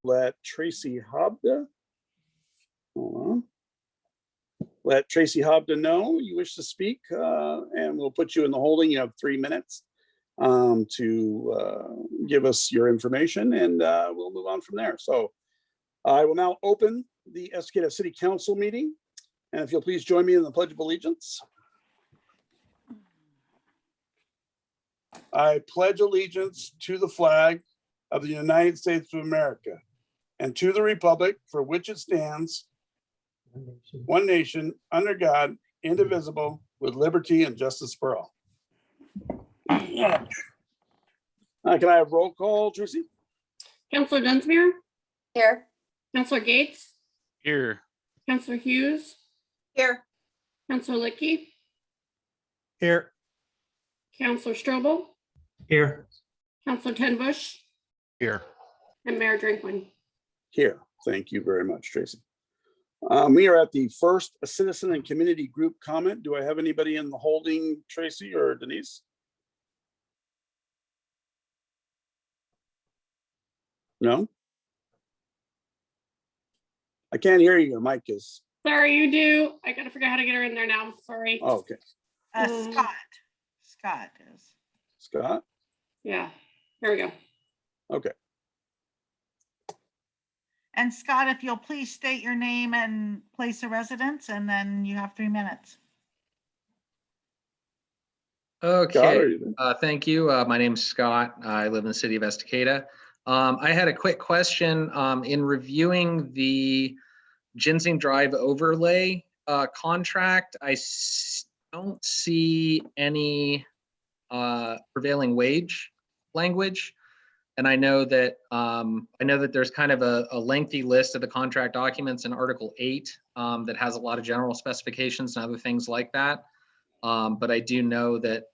let Tracy Hobda, hold on. Let Tracy Hobda know you wish to speak, and we'll put you in the holding. You have 3 minutes to give us your information, and we'll move on from there. So I will now open the Estacada City Council meeting. And if you'll please join me in the Pledge of Allegiance. I pledge allegiance to the flag of the United States of America and to the republic for which it stands, one nation, under God, indivisible, with liberty and justice for all. Can I have roll call, Tracy? Councillor Dunsmuir? Here. Councillor Gates? Here. Councillor Hughes? Here. Councillor Licky? Here. Councillor Strobel? Here. Councillor Tenbush? Here. And Mayor Drinkwine. Here. Thank you very much, Tracy. We are at the first citizen and community group comment. Do I have anybody in the holding, Tracy or Denise? No? I can't hear you. Your mic is. Sorry, you do. I gotta figure out how to get her in there now. Sorry. Oh, okay. Scott is. Scott? Yeah, there we go. Okay. And Scott, if you'll please state your name and place of residence, and then you have 3 minutes. Okay, thank you. My name's Scott. I live in the city of Estacada. I had a quick question. In reviewing the Ginseng Drive overlay contract, I don't see any prevailing wage language. And I know that there's kind of a lengthy list of the contract documents in Article 8 that has a lot of general specifications and other things like that. But I do know that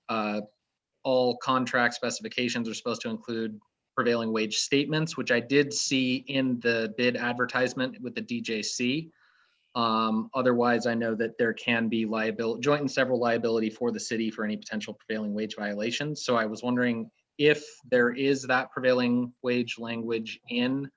all contract specifications are supposed to include prevailing wage statements, which I did see in the bid advertisement with the DJC. Otherwise, I know that there can be liability, joint and several liability for the city for any potential prevailing wage violations. So I was wondering if there is that prevailing wage language in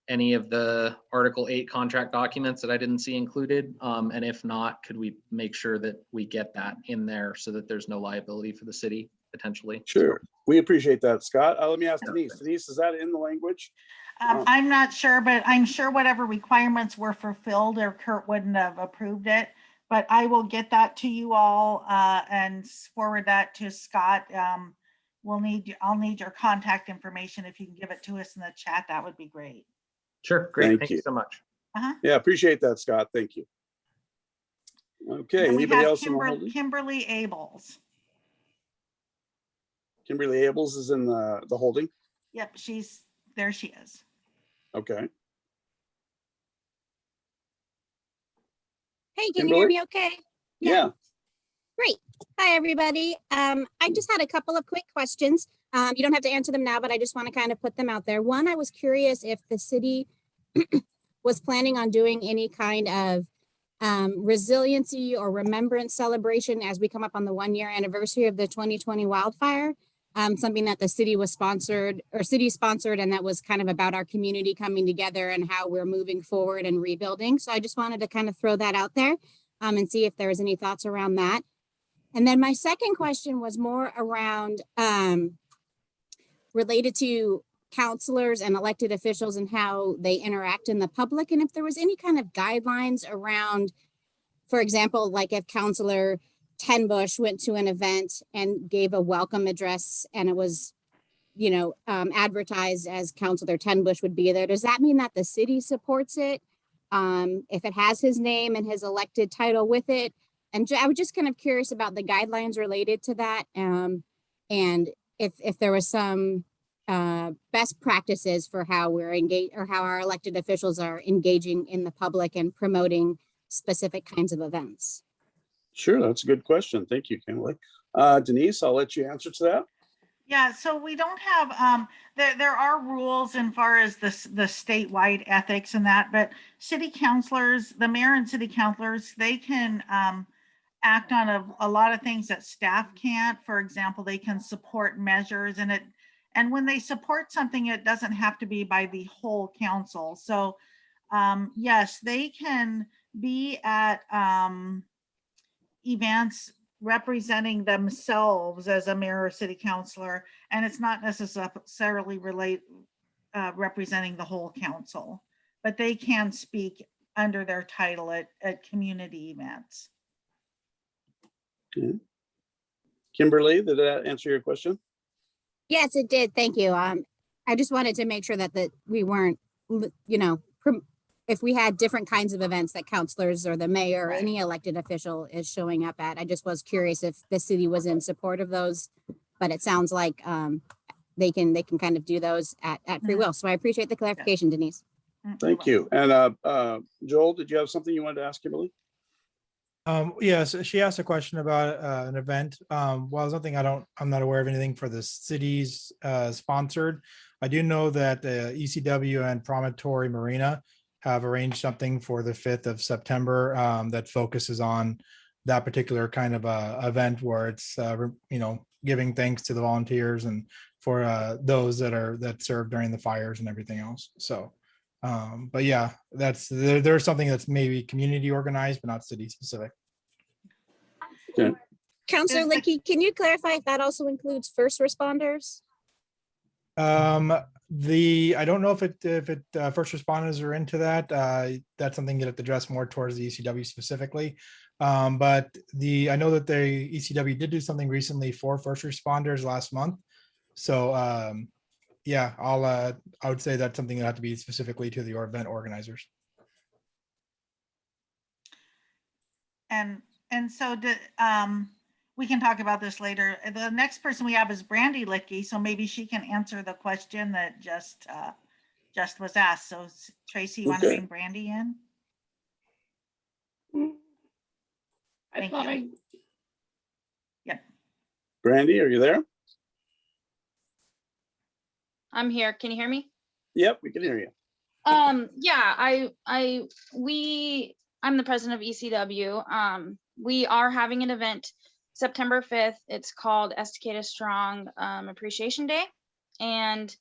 any of the Article 8 contract documents that I didn't see included. And if not, could we make sure that we get that in there so that there's no liability for the city potentially? Sure. We appreciate that, Scott. Let me ask Denise. Denise, is that in the language? I'm not sure, but I'm sure whatever requirements were fulfilled or Kurt wouldn't have approved it. But I will get that to you all and forward that to Scott. I'll need your contact information. If you can give it to us in the chat, that would be great. Sure, great. Thank you so much. Yeah, appreciate that, Scott. Thank you. Okay, anybody else? Kimberly Abels. Kimberly Abels is in the holding. Yep, there she is. Okay. Hey, can you hear me okay? Yeah. Great. Hi, everybody. I just had a couple of quick questions. You don't have to answer them now, but I just want to kind of put them out there. One, I was curious if the city was planning on doing any kind of resiliency or remembrance celebration as we come up on the 1-year anniversary of the 2020 wildfire. Something that the city was sponsored, and that was kind of about our community coming together and how we're moving forward and rebuilding. So I just wanted to kind of throw that out there and see if there was any thoughts around that. And then my second question was more around related to counselors and elected officials and how they interact in the public. And if there was any kind of guidelines around, for example, like if Counselor Tenbush went to an event and gave a welcome address and it was, advertised as Counselor Tenbush would be there. Does that mean that the city supports it? If it has his name and his elected title with it? And I was just kind of curious about the guidelines related to that. And if there was some best practices for how we're engaged or how our elected officials are engaging in the public and promoting specific kinds of events. Sure, that's a good question. Thank you, Kimberly. Denise, I'll let you answer to that. Yeah, so we don't have, there are rules as far as the statewide ethics and that, but city councilors, the mayor and city councilors, they can act on a lot of things that staff can't. For example, they can support measures and And when they support something, it doesn't have to be by the whole council. So yes, they can be at events representing themselves as a mayor or city councilor, and it's not necessarily representing the whole council, but they can speak under their title at community events. Okay. Kimberly, did that answer your question? Yes, it did. Thank you. I just wanted to make sure that we weren't, if we had different kinds of events that counselors or the mayor or Right. any elected official is showing up at. I just was curious if the city was in support of those, but it sounds like they can kind of do those at free will. So I appreciate the clarification, Denise. Thank you. And Joel, did you have something you wanted to ask Kimberly? Yes, she asked a question about an event. Well, something I'm not aware of anything for the cities sponsored. I do know that ECW and Promontory Marina have arranged something for the 5th of September that focuses on that particular kind of event where it's giving thanks to the volunteers and for those that served during the fires and everything else. So but yeah, there's something that's maybe community organized but not city specific. Okay. Counselor Is the- Licky, can you clarify if that also includes first responders? I don't know if it first responders are into that. That's something you'll have to address more towards the ECW specifically. But I know that the ECW did do something recently for first responders last month. So yeah, I would say that's something that have to be specifically to the event organizers. And so we can talk about this later. The next person we have is Brandy Licky, so maybe she can answer the question that just was asked. So Tracy, you want to Okay. bring Brandy in? I Thank thought you. Brandy, are you there? I'm here. Can you hear me? Yep, we can hear you. Yeah, I'm the president of ECW. We are having an event September 5th. It's called Estacada Strong Appreciation Day. And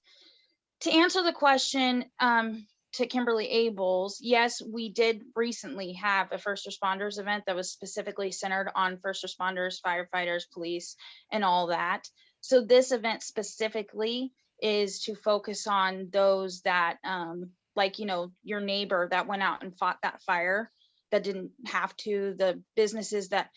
to answer the question to Kimberly Abels, yes, we did recently have a first responders event that was specifically centered on first responders, firefighters, police, and all that. So this event specifically is to focus on those that like your neighbor that went out and fought that fire that didn't have to, the businesses that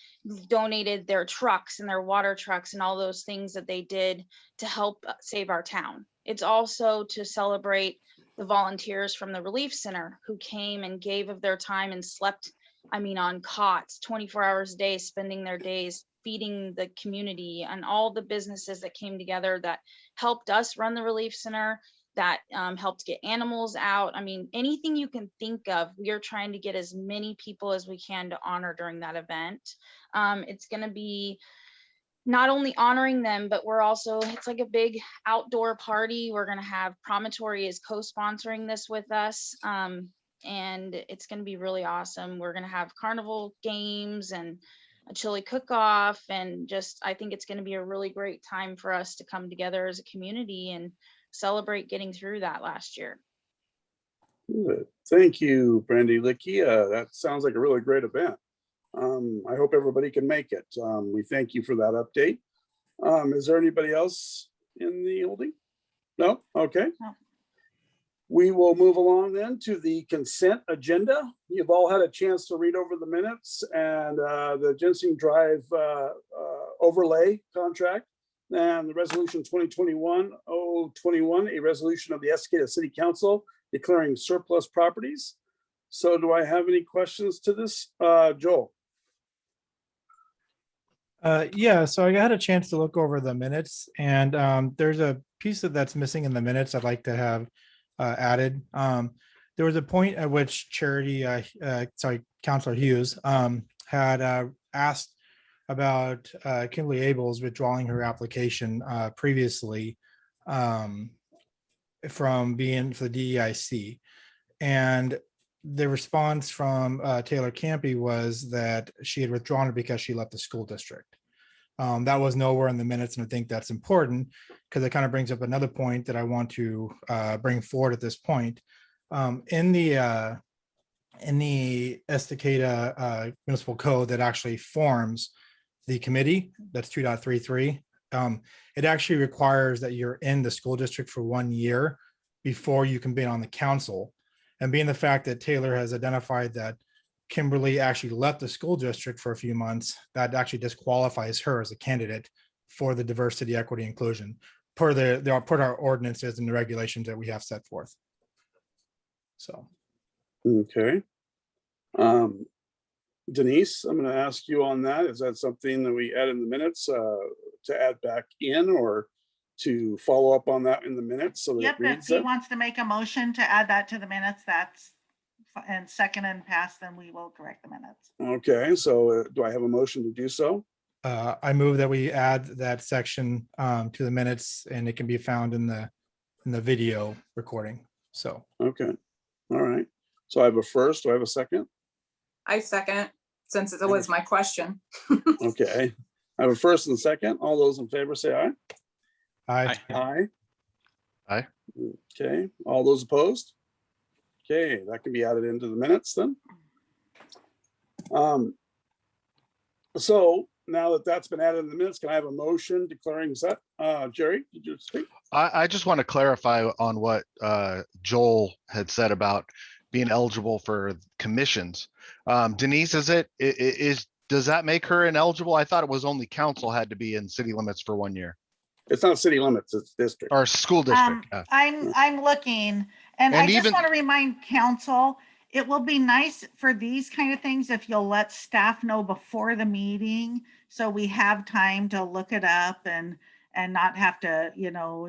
donated their trucks and their water trucks and all those things that they did to help save our town. It's also to celebrate the volunteers from the relief center who came and gave of their time and slept on cots 24 hours a day, spending their days feeding the community, and all the businesses that came together that helped us run the relief center, that helped get animals out. Anything you can think of, we are trying to get as many people as we can to honor during that event. It's going to be not only honoring them, but it's like a big outdoor party. We're going to have Promontory is co-sponsoring this with us. And it's going to be really awesome. We're going to have carnival games and a chili cook-off, and I think it's going to be a really great time for us to come together as a community and celebrate getting through that last year. Good. Thank you, Brandy Licky. That sounds like a really great event. I hope everybody can make it. We thank you for that update. Is there anybody else in the holding? No? Okay. No. We will move along then to the consent agenda. You've all had a chance to read over the minutes and the Ginseng Drive overlay contract and the resolution 2021-021, a resolution of the Estacada City Council declaring surplus properties. So do I have any questions to this? Joel? Yeah, so I had a chance to look over the minutes, and there's a piece that's missing in the minutes I'd like to have added. There was a point at which Councilor Hughes had asked about Kimberly Abels withdrawing her application previously from being for the DEIC. And the response from Taylor Campy was that she had withdrawn it because she left the school district. That was nowhere in the minutes, and I think that's important because it kind of brings up another point that I want to bring forward at this point. In the Estacada Municipal Code that actually forms the committee, that's 2.33. It actually requires that you're in the school district for 1 year before you can be on the council. And being the fact that Taylor has identified that Kimberly actually left the school district for a few months, that actually disqualifies her as a candidate for the diversity, equity, inclusion per our ordinances and the regulations that we have set forth. So. Okay. Denise, I'm going to ask you on that. Is that something that we add in the minutes to add back in, or to follow up on that in the minutes? So that Yep, it if reads he it? wants to make a motion to add that to the minutes, and second and pass, then we will correct the minutes. Okay, so do I have a motion to do so? I move that we add that section to the minutes, and it can be found in the video recording. So. Okay, all right. So I have a first. Do I have a second? I second, since it was my question. Okay, I have a first and a second. All those in favor say aye. Aye. Aye. Aye. Okay, all those opposed? Okay, that can be added into the minutes then. So now that that's been added in the minutes, can I have a motion declaring set? Jerry, did you speak? I just want to clarify on what Joel had said about being eligible for commissions. Denise, does that make her ineligible? I thought it was only council had to be in city limits for 1 year, It's not city limits, it's district. or school district. Yeah. I'm looking, and I And just even- want to remind council, it will be nice for these kind of things if you'll let staff know before the meeting, so we have time to look it up and not have to,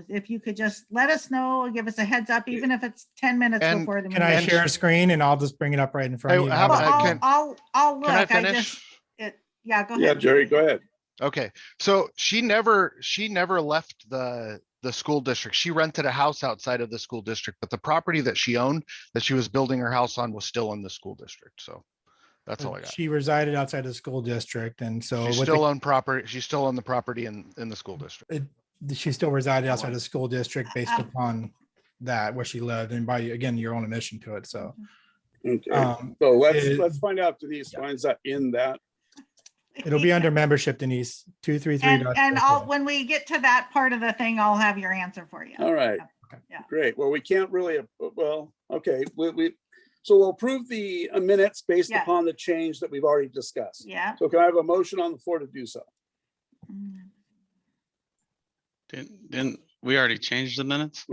if you could just let us know, give us a heads up, even if it's 10 minutes And before the Can I meeting. share a screen and I'll just bring it up right in front of Hey, you? how about- Well, I'll look. Can I I finish? just, yeah, go Yeah, ahead. Jerry, go ahead. Okay, so she never left the school district. She rented a house outside of the school district, but the property that she owned, that she was building her house on, was still in the school district. So that's all I got. She resided outside the school district, and so She with still owned property. She still owned the property in the school district. she still resided outside the school district based upon that where she lived, and by again your own admission to it. So Okay, um, so it- let's find out if Denise finds that in that. it'll be under membership, Denise. 233. And when we get to that part of the thing, I'll have your answer for you. All right. Yeah. Great. Well, we can't really, well, okay, so we'll approve the minutes based Yeah. upon the change that we've already discussed. Yeah. So can I have a motion on the floor to do so? Didn't we already changed the minutes?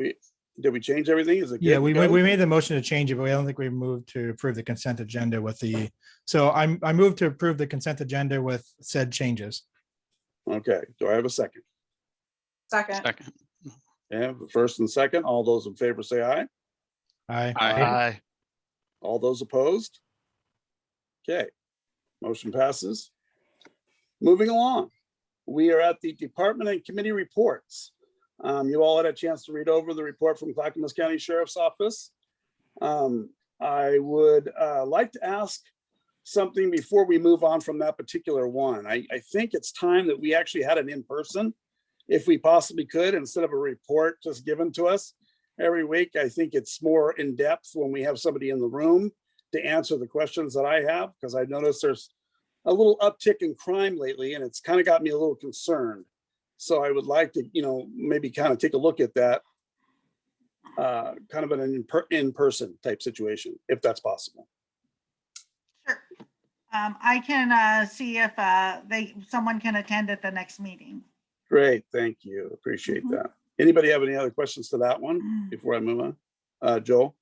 Did we change everything? Is it? Yeah, good we to go? made the motion to change it, but I don't think we moved to approve the consent agenda with the. So I moved to approve the consent agenda with said changes. Okay, do I have a second? Second, Second. Yeah, the first and second, all those in favor say aye. Aye. Aye. All those opposed? Okay, motion passes. Moving along, we are at the department and committee reports. You all had a chance to read over the report from Clackamas County Sheriff's Office. I would like to ask something before we move on from that particular one. I think it's time that we actually had it in person, if we possibly could, instead of a report just given to us every week. I think it's more in depth when we have somebody in the room to answer the questions that I have, because I noticed there's a little uptick in crime lately, and it's kind of got me a little concerned. So I would like to, maybe kind of take a look at that, kind of an in-person type situation, if that's possible. Sure. I can see if someone can attend at the next meeting. Great, thank you. Appreciate Mhm. that. Anybody have any other questions to that one before I move on? Joel?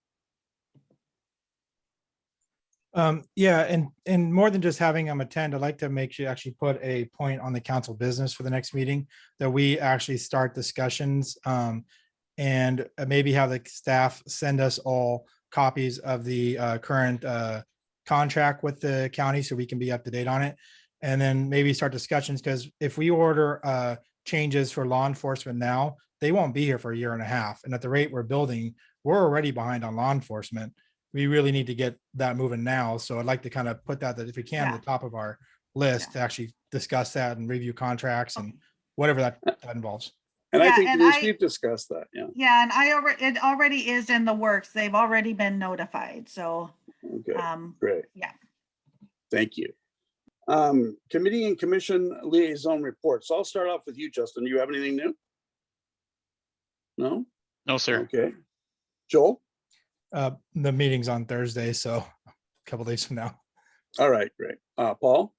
Yeah, and more than just having them attend, I'd like to make sure you actually put a point on the council business for the next meeting, that we actually start discussions and maybe have the staff send us all copies of the current contract with the county so we can be up to date on it. And then maybe start discussions, because if we order changes for law enforcement now, they won't be here for a year and a half. And at the rate we're building, we're already behind on law enforcement. We really need to get that moving now. So I'd like to kind of put that if we can, at the top of our list to actually discuss that and review contracts and whatever that involves. And I Yeah, think and Denise, I- we've discussed that, yeah. Yeah, and it already is in the works. They've already been notified, so, Okay, great. yeah. Thank you. Committee and commission liaison reports. I'll start off with you, Justin. Do you have anything new? No? No, sir. Okay. Joel? The meeting's on Thursday, so a couple days from now. All right, great. Paul?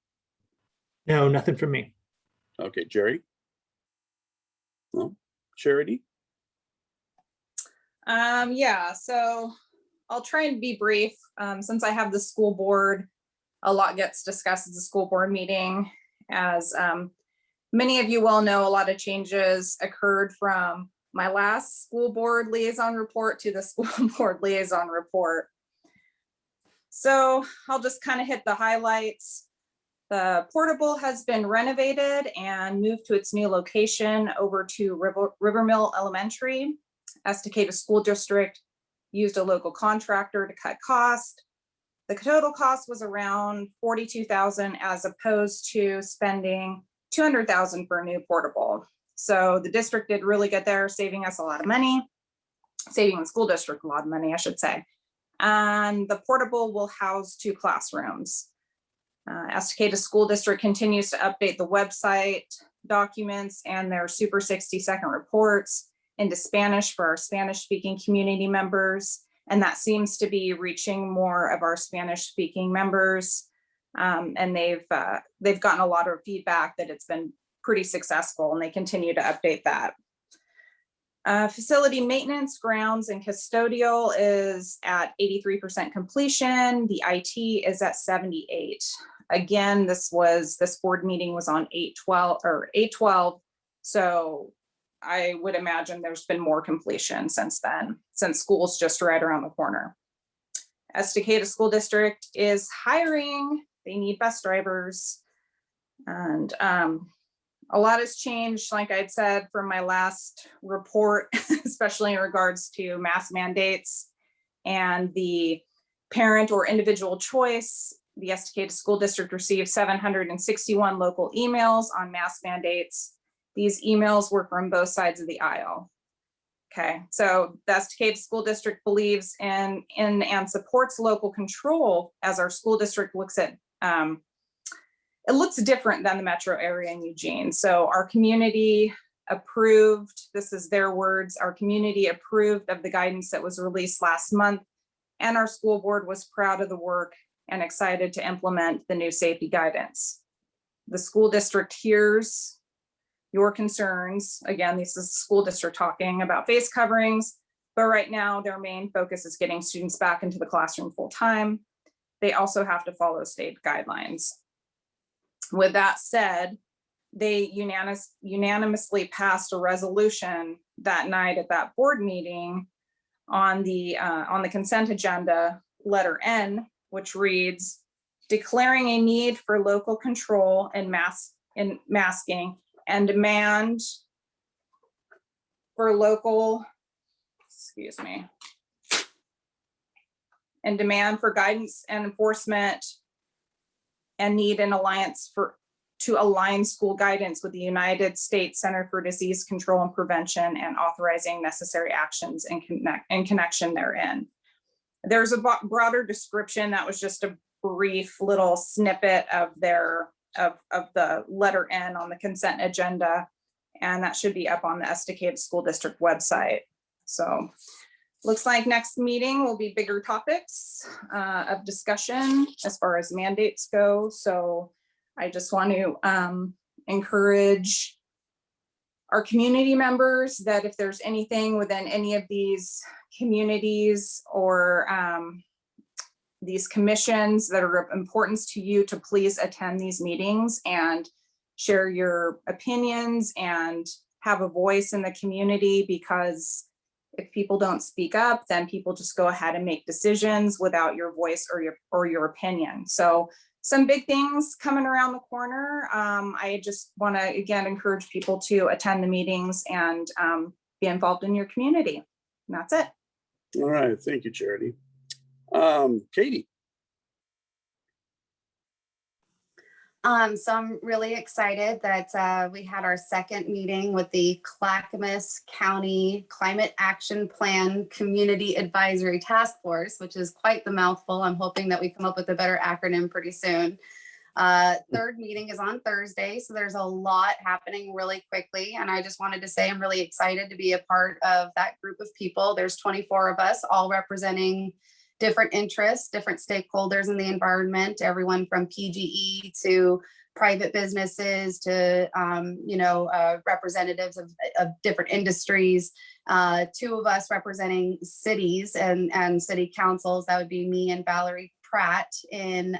No, nothing from me. Okay, Jerry? No? Charity? Yeah, so I'll try and be brief. Since I have the school board, a lot gets discussed at the school board meeting. As many of you well know, a lot of changes occurred from my last school board liaison report to the school board liaison report. So I'll just kind of hit the highlights. The portable has been renovated and moved to its new location over to Rivermill Elementary. Estacada School District used a local contractor to cut cost. The total cost was around $42,000 as opposed to spending $200,000 for a new portable. So the district did really good there, saving us a lot of money, saving the school district a lot of money, I should say. And the portable will house 2 classrooms. Estacada School District continues to update the website, documents, and their Super 60-second reports into Spanish for our Spanish-speaking community members. And that seems to be reaching more of our Spanish-speaking members. And they've gotten a lot of feedback that it's been pretty successful, and they continue to update that. Facility maintenance, grounds, and custodial is at 83% completion. The IT is at 78%. Again, this board meeting was on 8/12. So I would imagine there's been more completion since then, since school's just right around the corner. Estacada School District is hiring. They need bus drivers. And a lot has changed, like I'd said, from my last report, especially in regards to mask mandates and the parent or individual choice. The Estacada School District received 761 local emails on mask mandates. These emails were from both sides of the aisle. Okay, so the Estacada School District believes in and supports local control as our school district looks at, it looks different than the metro area in Eugene. So our community approved, this is their words, our community approved of the guidance that was released last month, and our school board was proud of the work and excited to implement the new safety guidance. The school district hears your concerns. Again, this is the school district talking about face coverings, but right now their main focus is getting students back into the classroom full time. They also have to follow state guidelines. With that said, they unanimously passed a resolution that night at that board meeting on the consent agenda, letter N, which reads, declaring a need for local control and masking and demand for local, and demand for guidance and enforcement and need an alliance to align school guidance with the United States Center for Disease Control and Prevention and authorizing necessary actions in connection therein. There's a broader description that was just a brief little snippet of the letter N on the consent agenda, and that should be up on the Estacada School District website. So looks like next meeting will be bigger topics of discussion as far as mandates go. So I just want to encourage our community members that if there's anything within any of these communities or these commissions that are of importance to you, to please attend these meetings and share your opinions and have a voice in the community, because if people don't speak up, then people just go ahead and make decisions without your voice or your opinion. So some big things coming around the corner. I just want to again encourage people to attend the meetings and be involved in your community. And that's it. All right, thank you, Charity. Katie. So I'm really excited that we had our second meeting with the Clackamas County Climate Action Plan Community Advisory Task Force, which is quite the mouthful. I'm hoping that we come up with a better acronym pretty soon. Third meeting is on Thursday, so there's a lot happening really quickly. And I just wanted to say I'm really excited to be a part of that group of people. There's 24 of us, all representing different interests, different stakeholders in the environment, everyone from PGE to private businesses to, representatives of different industries. Two of us representing cities and city councils. That would be me and Valerie Pratt in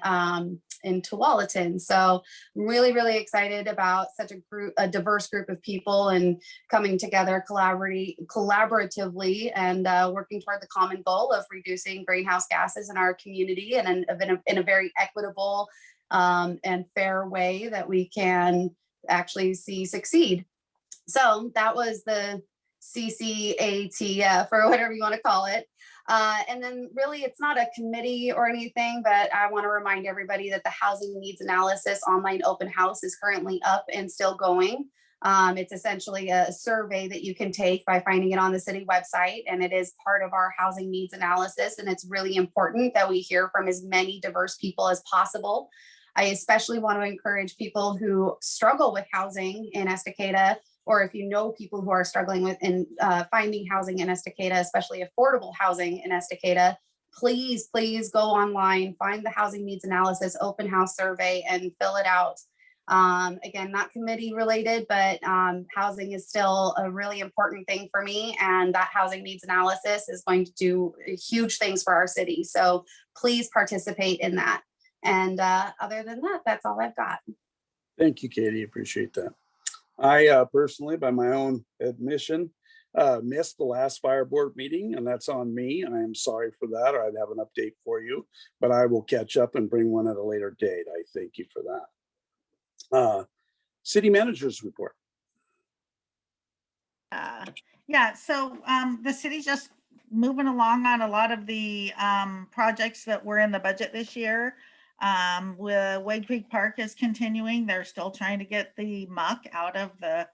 Tualatin. So really, really excited about such a diverse group of people and coming together collaboratively and working toward the common goal of reducing greenhouse gases in our community and in a very equitable and fair way that we can actually see succeed. So that was the CCATF or whatever you want to call it. And then really it's not a committee or anything, but I want to remind everybody that the housing needs analysis online open house is currently up and still going. It's essentially a survey that you can take by finding it on the city website, and it is part of our housing needs analysis. And it's really important that we hear from as many diverse people as possible. I especially want to encourage people who struggle with housing in Estacada, or if you know people who are struggling with finding housing in Estacada, especially affordable housing in Estacada, please go online, find the housing needs analysis open house survey and fill it out. Again, not committee related, but housing is still a really important thing for me, and that housing needs analysis is going to do huge things for our city. So please participate in that. And other than that, that's all I've got. Thank you, Katie. Appreciate that. I personally, by my own admission, missed the last fire board meeting, and that's on me. I am sorry for that, or I'd have an update for you, but I will catch up and bring one at a later date. I thank you for that. City managers report. Yeah, so the city's just moving along on a lot of the projects that were in the budget this year. With Wade Creek Park is continuing. They're still trying to get the muck out of the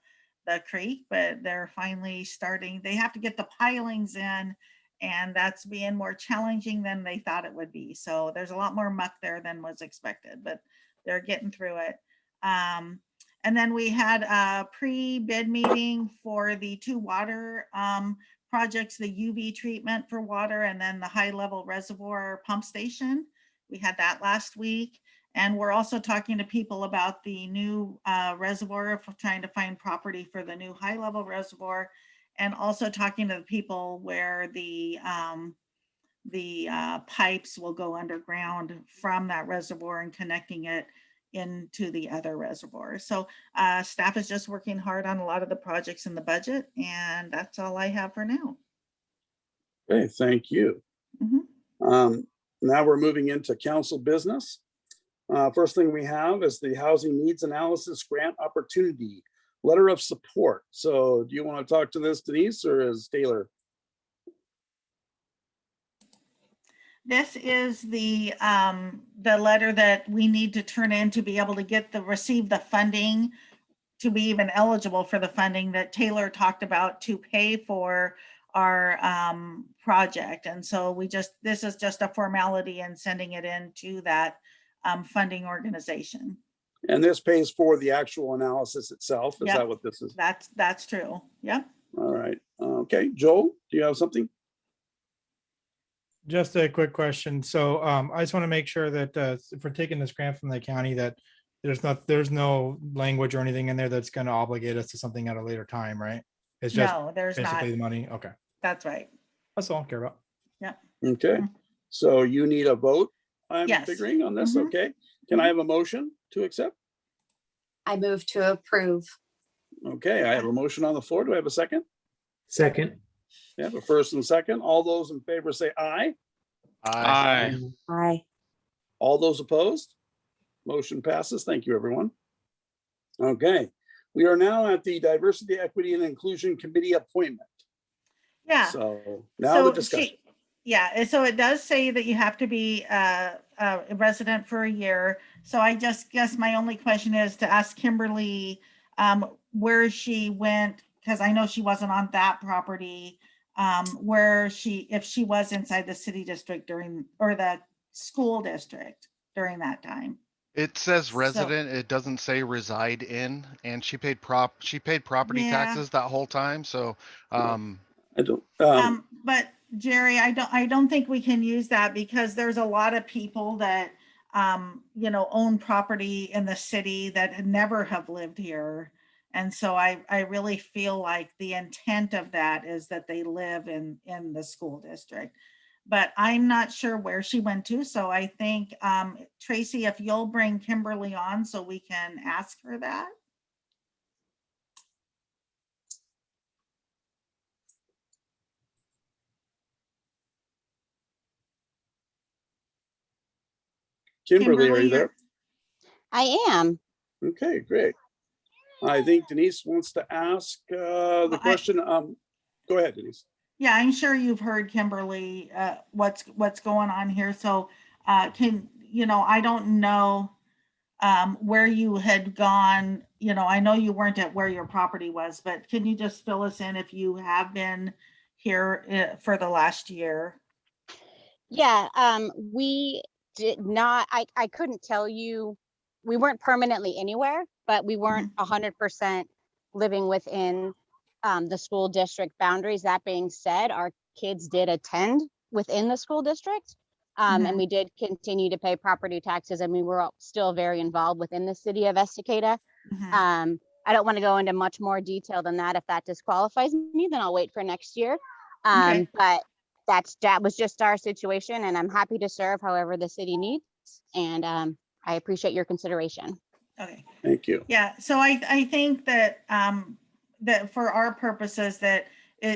creek, but they're finally starting. They have to get the pilings in, and that's being more challenging than they thought it would be. So there's a lot more muck there than was expected, but they're getting through it. And then we had a pre-bid meeting for the two water projects, the UV treatment for water, and then the high-level reservoir pump station. We had that last week, and we're also talking to people about the new reservoir, for trying to find property for the new high-level reservoir, and also talking to the people where the pipes will go underground from that reservoir and connecting it into the other reservoir. So staff is just working hard on a lot of the projects in the budget, and that's all I have for now. Okay, thank you. Now we're moving into council business. First thing we have is the housing needs analysis grant opportunity letter of support. So do you want to talk to this, Denise, or is Taylor? This is the letter that we need to turn in to be able to receive the funding, to be even eligible for the funding that Taylor talked about to pay for our project. And so this is just a formality and sending it into that funding organization. And this pays for the actual analysis itself. Is Yep. that what this is? That's true. Yep. All right. Okay, Joel, do you have something? Just a quick question. So I just want to make sure that if we're taking this grant from the county, that there's no language or anything in there that's going to obligate us to something at a later time, right? It's just No, there's not. basically the money. Okay. That's right. That's all I care about. Yep. Okay, so you need a vote, I'm Yes. figuring on this, Mhm. okay? Can I have a motion to accept? I move to approve. Okay, I have a motion on the floor. Do I have a second? Second. Yeah, a first and second. All those in favor say aye. Aye. Aye. All those opposed? Motion passes. Thank you, everyone. Okay, we are now at the Diversity, Equity, and Inclusion Committee appointment. Yeah. So now the discussion. Yeah, and so it does say that you have to be a resident for a year. So I just guess my only question is to ask Kimberly where she went, because I know she wasn't on that property, where if she was inside the city district during, or the school district during that time. It says So, resident, it doesn't say reside in, and she paid property yeah. taxes that whole time, so, I don't, But Jerry, I don't think we can use that because there's a lot of people that, you know, own property in the city that never have lived here. And so I really feel like the intent of that is that they live in the school district. But I'm not sure where she went to. So I think, Tracy, if you'll bring Kimberly on so we can ask her that. Kimberly, are you there? I am. Okay, great. I think Denise wants to ask the Well, question. Go ahead, Denise. Yeah, I'm sure you've heard Kimberly, what's going on here. So I don't know where you had gone. I know you weren't at where your property was, but can you just fill us in if you have been here for the last year? Yeah, we did not, I couldn't tell you, we weren't permanently anywhere, but we weren't 100% living within the school district boundaries. That being said, our kids did attend within the school district. And we did continue to pay property taxes, and we were still very involved within the city of Estacada. I don't want to go into much more detail than that. If that disqualifies me, then I'll wait for next year. Okay. But that was just our situation, and I'm happy to serve however the city needs. And I appreciate your consideration. Okay. Thank you. Yeah, so I think that that for our purposes that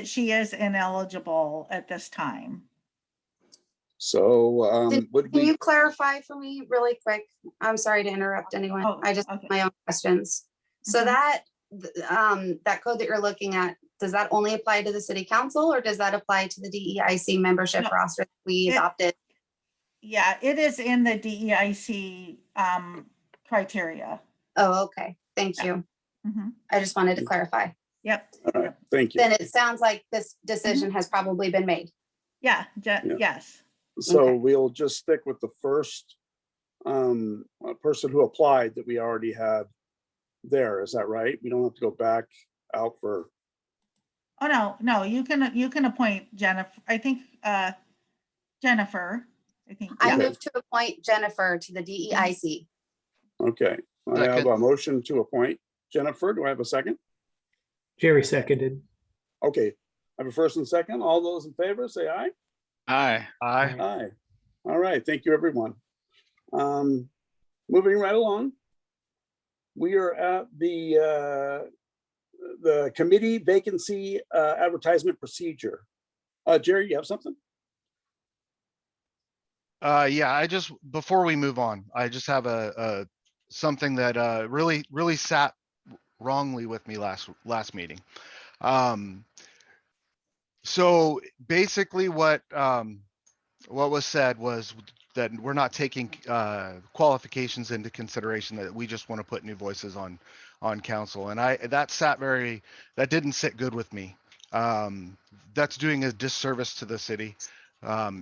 she is ineligible at this time. So would Can we, you clarify for me really quick? I'm sorry to interrupt anyone. Oh, I just have okay. my own questions. So Mhm. that code that you're looking at, does that only apply to the city council, or does that apply to the DEIC membership No, roster that we it- adopted? Yeah, it is in the DEIC criteria. Oh, okay. Thank Yeah. you. Mhm. I just wanted to clarify. Yep. all right, thank you. Then it sounds like this decision has probably been made. Yeah, Yeah. yes. So Okay. we'll just stick with the first person who applied that we already had there. Is that right? We don't have to go back out for, Oh, no, you can appoint Jennifer. I think Jennifer, I think. I Yeah. Okay. move to appoint Jennifer to the DEIC. okay. I have Second. a motion to appoint Jennifer. Do I have a second? Jerry seconded. Okay, I have a first and second. All those in favor, say aye. Aye. Aye. All right, thank you, everyone. Moving right along. We are at the committee vacancy advertisement procedure. Jerry, you have something? Yeah, before we move on, I just have something that really sat wrongly with me last meeting. So basically what was said was that we're not taking qualifications into consideration, that we just want to put new voices on council. And that didn't sit good with me. That's doing a disservice to the city.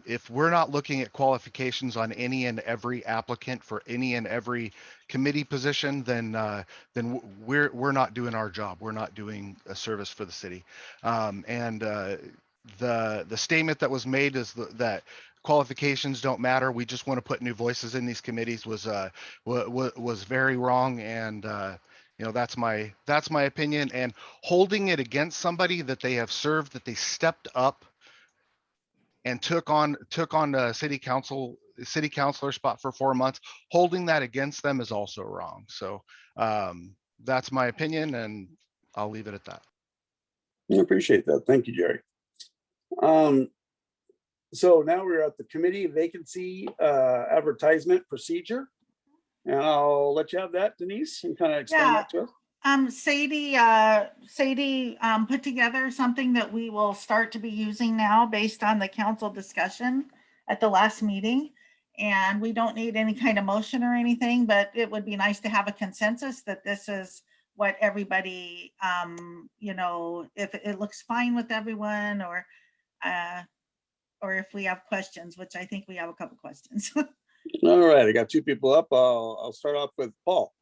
If we're not looking at qualifications on any and every applicant for any and every committee position, then we're not doing our job. We're not doing a service for the city. The statement that was made is that qualifications don't matter. We just want to put new voices in these committees was very wrong. And that's my opinion. And holding it against somebody that they have served, that they stepped up and took on the city councilor spot for 4 months, holding that against them is also wrong. So that's my opinion, and I'll leave it at that. I appreciate that. Thank you, Jerry. So now we're at the committee vacancy advertisement procedure. And I'll let you have that, Denise, and kind of explain Yeah. that to us. Sadie put together something that we will start to be using now based on the council discussion at the last meeting. And we don't need any kind of motion or anything, but it would be nice to have a consensus that this is what everybody, if it looks fine with everyone, or if we have questions, which I think we have a couple questions. All right, I got two people up. I'll start off with Paul.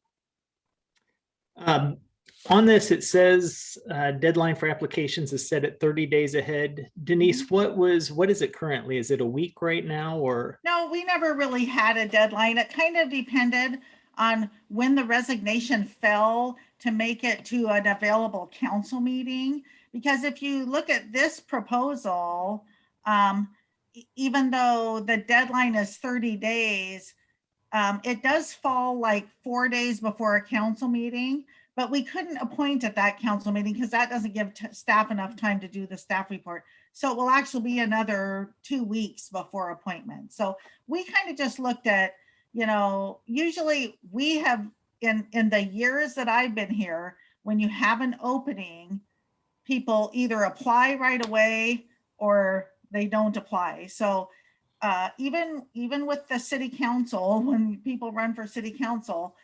On this, it says deadline for applications is set at 30 days ahead. Denise, what is it currently? Is it a week right now, or? No, we never really had a deadline. It kind of depended on when the resignation fell to make it to an available council meeting. Because if you look at this proposal, even though the deadline is 30 days, it does fall like 4 days before a council meeting, but we couldn't appoint at that council meeting because that doesn't give staff enough time to do the staff report. So it will actually be another 2 weeks before appointment. So we kind of just looked at, usually we have in the years that I've been here, when you have an opening, people either apply right away or they don't apply. So even with the city council, when people run for city council,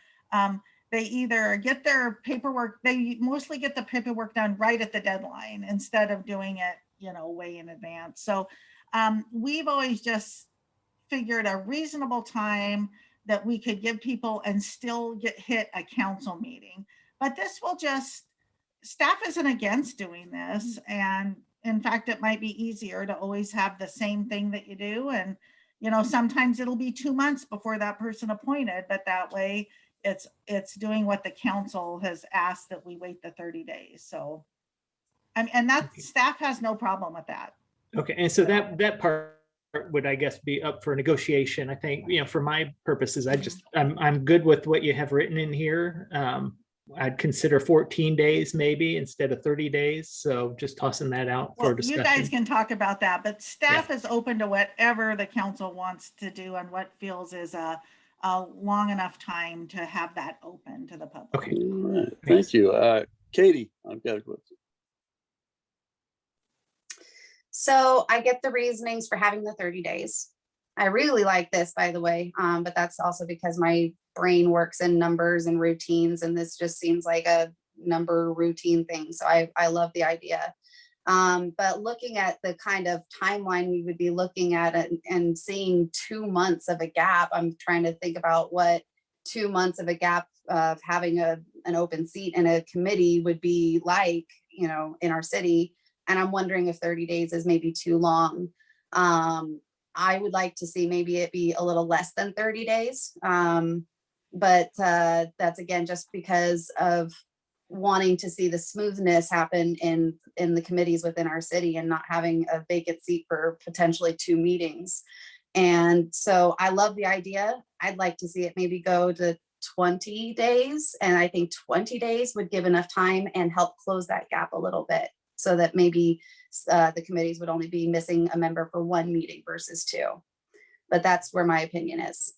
they either get their paperwork, they mostly get the paperwork done right at the deadline instead of doing it, way in advance. So we've always just figured a reasonable time that we could give people and still hit a council meeting. But this will staff isn't against doing this. And in fact, it might be easier to always have the same thing that you do. And, sometimes it'll be 2 months before that person appointed, but that way it's doing what the council has asked, that we wait the 30 days. So, and that staff has no problem with that. Okay, and so that part would, I guess, be up for negotiation. I think, for my purposes, I'm good with what you have written in here. I'd consider 14 days maybe instead of 30 days. So just tossing that out for discussion. You guys can talk about that, but staff is open to whatever the council wants to do and what feels is a long enough time to have that open to the public. Okay. All right, thank you. Katie, I've got a question. So I get the reasonings for having the 30 days. I really like this, by the way, but that's also because my brain works in numbers and routines, and this just seems like a number routine thing. So I love the idea. But looking at the kind of timeline we would be looking at and seeing 2 months of a gap, I'm trying to think about what 2 months of a gap of having an open seat in a committee would be like, in our city. And I'm wondering if 30 days is maybe too long. I would like to see maybe it be a little less than 30 days. But that's again, just because of wanting to see the smoothness happen in the committees within our city and not having a vacant seat for potentially 2 meetings. And so I love the idea. I'd like to see it maybe go to 20 days. And I think 20 days would give enough time and help close that gap a little bit, so that maybe the committees would only be missing a member for 1 meeting versus 2. But that's where my opinion is.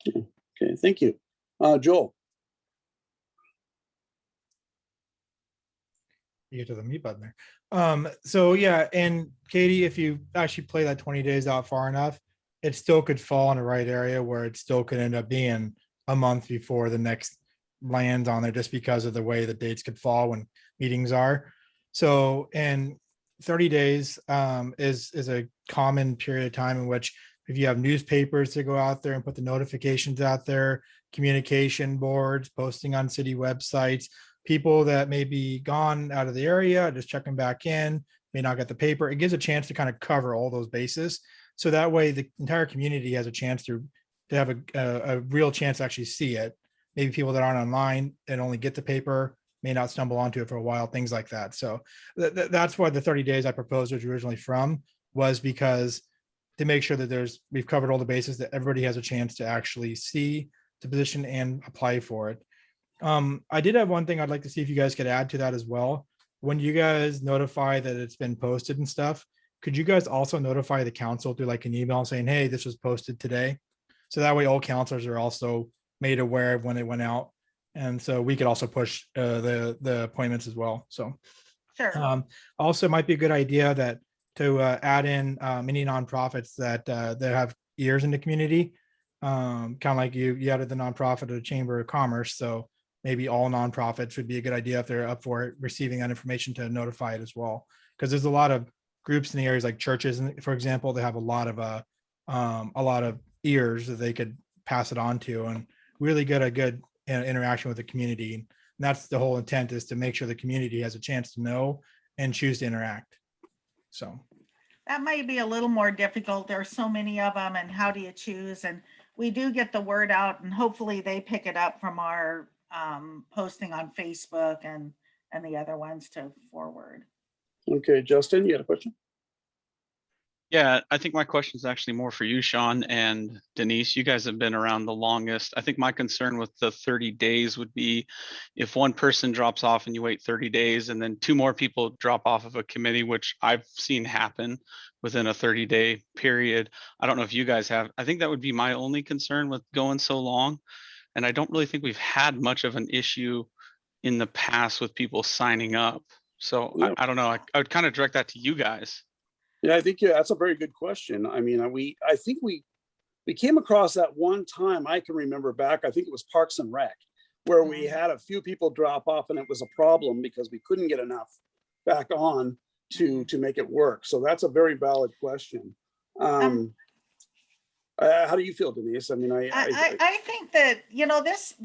Okay, thank you. Joel. You get to the mute button there. So yeah, and Katie, if you actually play that 20 days out far enough, it still could fall in the right area where it still could end up being a month before the next lands on there, just because of the way the dates could fall when meetings are. So, and 30 days is a common period of time in which, if you have newspapers to go out there and put the notifications out there, communication boards, posting on city websites, people that may be gone out of the area, just checking back in, may not get the paper. It gives a chance to kind of cover all those bases. So that way the entire community has a chance to have a real chance to actually see it. Maybe people that aren't online and only get the paper may not stumble onto it for a while, things like that. So that's why the 30 days I proposed was originally from, was because to make sure that we've covered all the bases, that everybody has a chance to actually see the position and apply for it. I did have one thing I'd like to see if you guys could add to that as well. When you guys notify that it's been posted and stuff, could you guys also notify the council through like an email saying, hey, this was posted today? So that way all counselors are also made aware of when it went out. And so we could also push the appointments as well. So Sure. also might be a good idea that to add in any nonprofits that have ears in the community. Kind of like you added the nonprofit of the Chamber of Commerce. So maybe all nonprofits would be a good idea if they're up for it, receiving that information to notify it as well. Because there's a lot of groups in the areas like churches, for example, they have a lot of ears that they could pass it on to and really get a good interaction with the community. And that's the whole intent, is to make sure the community has a chance to know and choose to interact. So That might be a little more difficult. There are so many of them, and how do you choose? And we do get the word out, and hopefully they pick it up from our posting on Facebook and the other ones to forward. Okay, Justin, you had a question? Yeah, I think my question is actually more for you, Sean and Denise. You guys have been around the longest. I think my concern with the 30 days would be if one person drops off and you wait 30 days and then two more people drop off of a committee, which I've seen happen within a 30-day period. I don't know if you guys have. I think that would be my only concern with going so long. And I don't really think we've had much of an issue in the past with people signing up. So Yeah. I don't know. I would kind of direct that to you guys. Yeah, I think, yeah, that's a very good question. I mean, I think we came across that one time, I can remember back, I think it was Parks and Rec, where we had a few people drop off and it was a problem because we couldn't get enough back on to make it work. So that's a very valid question. How do you feel, Denise? I mean, I think that, this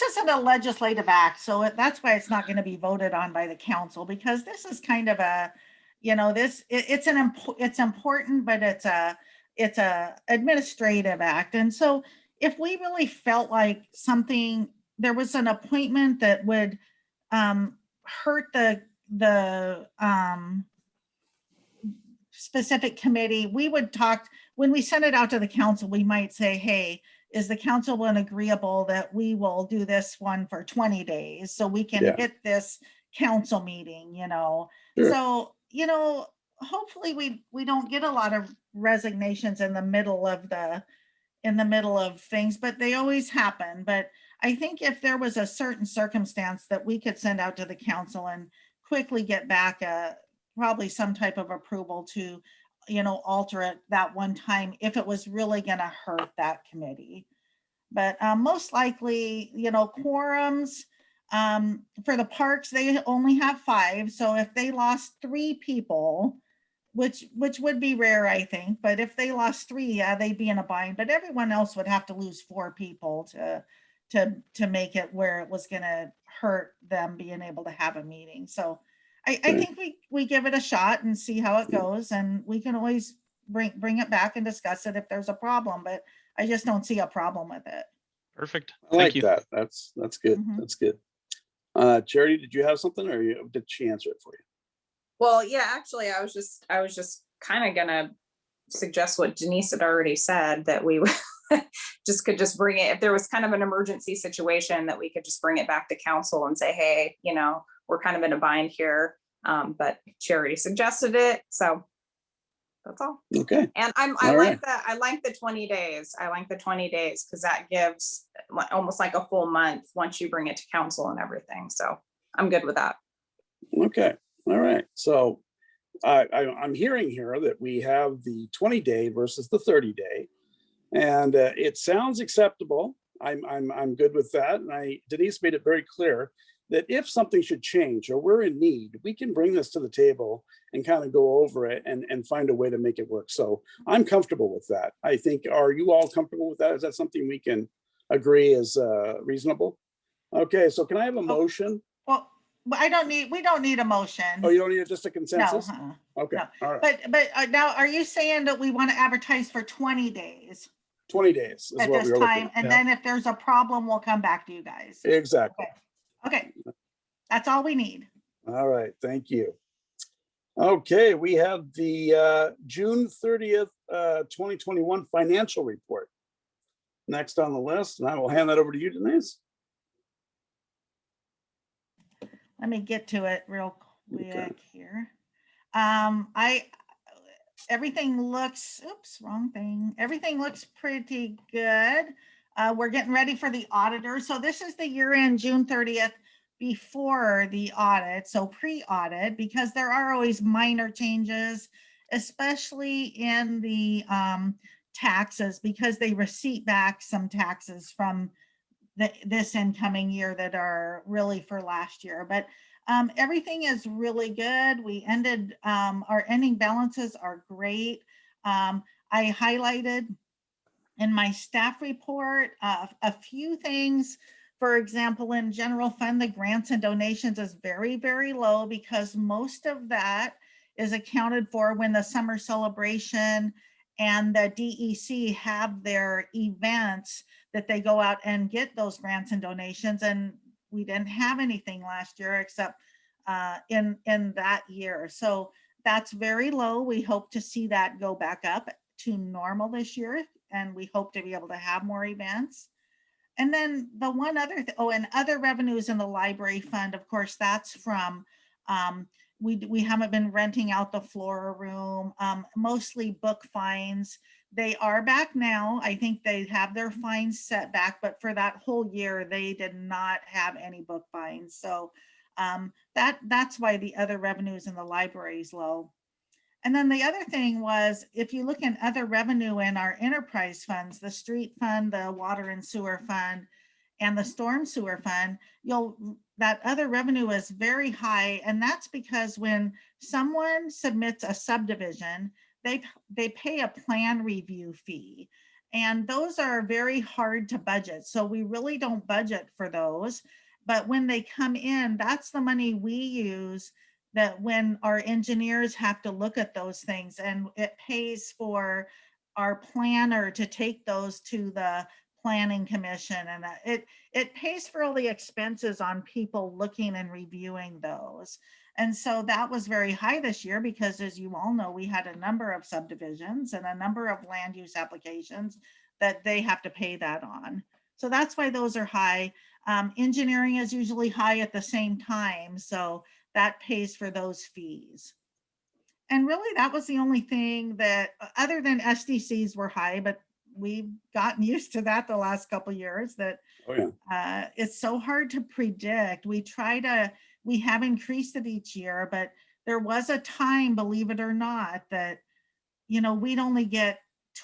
isn't a legislative act, so that's why it's not going to be voted on by the council, because this is kind of a, it's important, but it's a administrative act. And so if we really felt like there was an appointment that would hurt the specific committee, we would talk, when we send it out to the council, we might say, hey, is the council agreeable that we will do this one for 20 days so we can hit this council meeting, Sure. So, hopefully we don't get a lot of resignations in the middle of things, but they always happen. But I think if there was a certain circumstance that we could send out to the council and quickly get back probably some type of approval to, alter it that one time if it was really going to hurt that committee. But most likely, quorums for the parks, they only have 5. So if they lost 3 people, which would be rare, I think, but if they lost 3, yeah, they'd be in a bind. But everyone else would have to lose 4 people to make it where it was going to hurt them being able to have a meeting. So I think we give it a shot and see how it goes, and we can always bring it back and discuss it if there's a problem, but I just don't see a problem with it. Perfect. I like Thank you. that. That's good. Mhm. That's good. Charity, did you have something, or did she answer it for you? Well, yeah, actually, I was just kind of gonna suggest what Denise had already said, that we could just bring it, if there was kind of an emergency situation, that we could just bring it back to council and say, hey, we're kind of in a bind here. But she already suggested it, so that's all. Okay. And I like the 20 days. I like the 20 days because that gives almost like a full month once you bring it to council and everything. So I'm good with that. Okay. All right. So I'm hearing here that we have the 20-day versus the 30-day, and it sounds acceptable. I'm good with that. And Denise made it very clear that if something should change or we're in need, we can bring this to the table and kind of go over it and find a way to make it work. So I'm comfortable with that. I think, are you all comfortable with that? Is that something we can agree is reasonable? Okay, so can I have a motion? Well, we don't need a motion. Oh, you don't need just a consensus? No, Okay, no. all right. But now, are you saying that we want to advertise for 20 days 20 days is at what this we were looking time? at. And Yeah. then if there's a problem, we'll come back to you guys. Exactly. Okay, that's all we need. All right, thank you. Okay, we have the June 30th, 2021 financial report next on the list, and I will hand that over to you, Denise. Let me get to it real quick Okay. here. Everything looks, oops, wrong thing. Everything looks pretty good. We're getting ready for the auditor. So this is the year end, June 30th, before the audit, so pre-audit, because there are always minor changes, especially in the taxes, because they receipt back some taxes from this incoming year that are really for last year. But everything is really good. We ended, our ending balances are great. I highlighted in my staff report a few things. For example, in general fund, the grants and donations is very, very low because most of that is accounted for when the summer celebration and the DEC have their events that they go out and get those grants and donations. And we didn't have anything last year except in that year. So that's very low. We hope to see that go back up to normal this year. And we hope to be able to have more events. And then the one other, and other revenues in the library fund, of course, that's from, we haven't been renting out the Flora room, mostly book fines. They are back now. I think they have their fines set back, but for that whole year, they did not have any book fines. So that's why the other revenues in the library is low. And then the other thing was, if you look in other revenue in our enterprise funds, the street fund, the water and sewer fund, and the storm sewer fund, that other revenue is very high. And that's because when someone submits a subdivision, they pay a plan review fee. And those are very hard to budget. So we really don't budget for those. But when they come in, that's the money we use that when our engineers have to look at those things, and it pays for our planner to take those to the planning commission, and it pays for all the expenses on people looking and reviewing those. And so that was very high this year because, as you all know, we had a number of subdivisions and a number of land use applications that they have to pay that on. So that's why those are high. Engineering is usually high at the same time. So that pays for those fees. And really, that was the only thing that, other than SDCs were high, but we've gotten used to that the last couple of years, that it's so hard to predict. We have increased it each year, but there was a time, believe it or not, that, we'd only get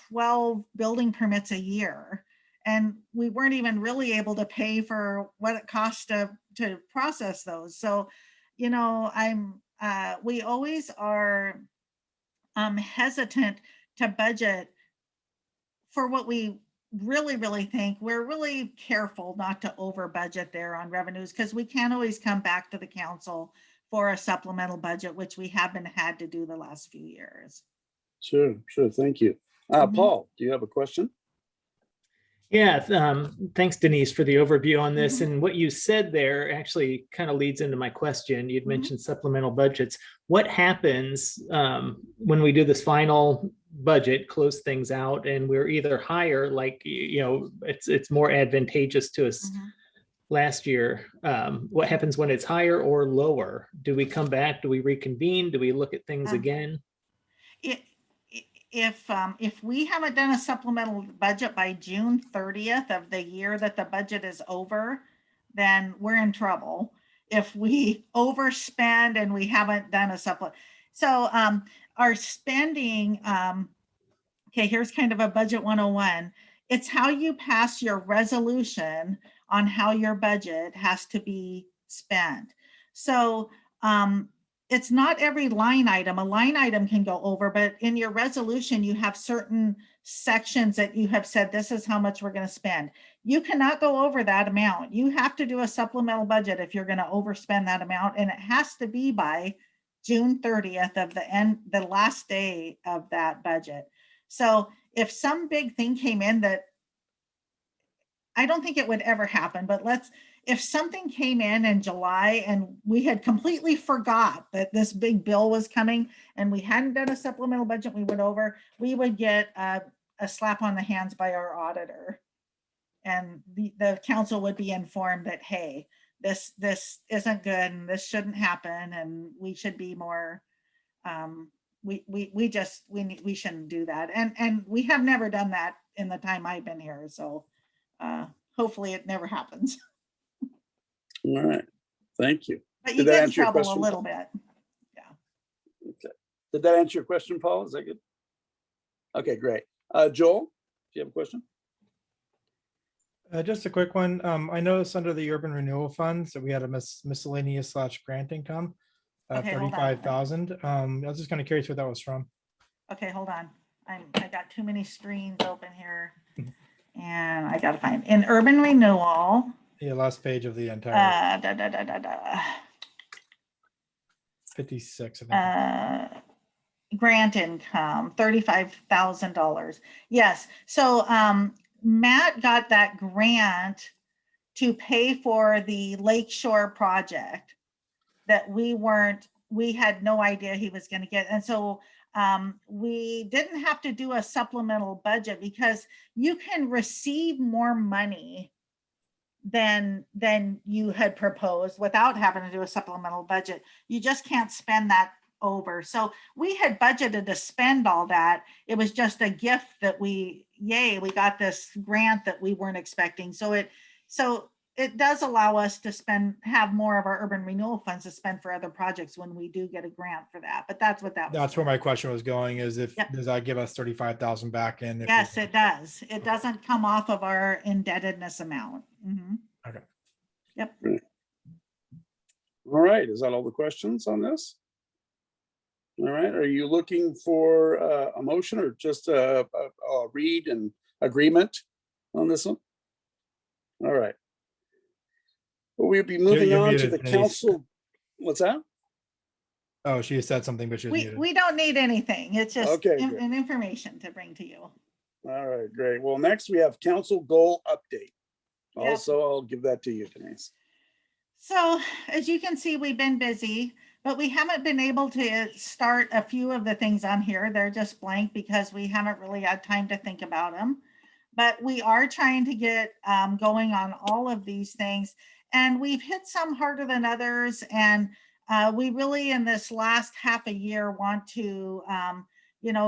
12 building permits a year. And we weren't even really able to pay for what it cost to process those. So, we always are hesitant to budget for what we really, really think. We're really careful not to over budget there on revenues, because we can't always come back to the council for a supplemental budget, which we haven't had to do the last few years. Sure. Thank you. Paul, do you have a question? Yeah, thanks, Denise, for the overview on this. And what you said there actually kind of leads into my question. You'd mentioned supplemental budgets. What happens when we do this final budget, close things out, and we're either higher, like, it's more advantageous to us last year? What happens when it's higher or lower? Do we come back? Do we reconvene? Do we look at things again? If we haven't done a supplemental budget by June 30th of the year that the budget is over, then we're in trouble. If we overspend and we haven't done a supplement. So our spending, okay, here's kind of a budget 101. It's how you pass your resolution on how your budget has to be spent. So it's not every line item. A line item can go over, but in your resolution, you have certain sections that you have said, this is how much we're going to spend. You cannot go over that amount. You have to do a supplemental budget if you're going to overspend that amount. And it has to be by June 30th of the last day of that budget. So if some big thing came in that, I don't think it would ever happen, but if something came in July and we had completely forgot that this big bill was coming and we hadn't done a supplemental budget, we would get a slap on the hands by our auditor. And the council would be informed that, hey, this isn't good and this shouldn't happen. And we should be more, we shouldn't do that. And we have never done that in the time I've been here. So Hopefully it never happens, All right, thank you. but you Did that get in answer your trouble a question? little bit. Okay. Did that answer your question, Paul? Is that good? Okay, great. Joel, do you have a question? Just a quick one. I noticed under the urban renewal funds that we had a miscellaneous / grant income of Okay, hold on. 35,000. I was just kind of curious what that was from. Okay, hold on. I got too many screens open here. And I gotta find, in urban renewal, Yeah, last page of the entire 56. I think. grant income, $35,000. Yes, so Matt got that grant to pay for the Lakeshore project that we had no idea he was gonna get. And so we didn't have to do a supplemental budget because you can receive more money than you had proposed without having to do a supplemental budget. You just can't spend that over. So we had budgeted to spend all that. It was just a gift that we got this grant that we weren't expecting. So it does allow us to have more of our urban renewal funds to spend for other projects when we do get a grant for that. But that's what that was. That's where my question was going, is if, Yep. does that give us 35,000 back in? if we- Yes, it does. It doesn't come off of our indebtedness amount. Mhm. Okay. Yep. All right, is that all the questions on this? All right, are you looking for a motion or just a read and agreement on this one? All right. Well, we'll be moving you're on to muted, the Denise. council. What's that? Oh, she said something, but she was muted. We don't need anything. It's just Okay, good. an information to bring to you. All right, great. Well, next we have council goal update. Yep. Also, I'll give that to you, Denise. So as you can see, we've been busy, but we haven't been able to start a few of the things on here. They're just blank because we haven't really had time to think about them. But we are trying to get going on all of these things. And we've hit some harder than others. And we really, in this last half a year, want to,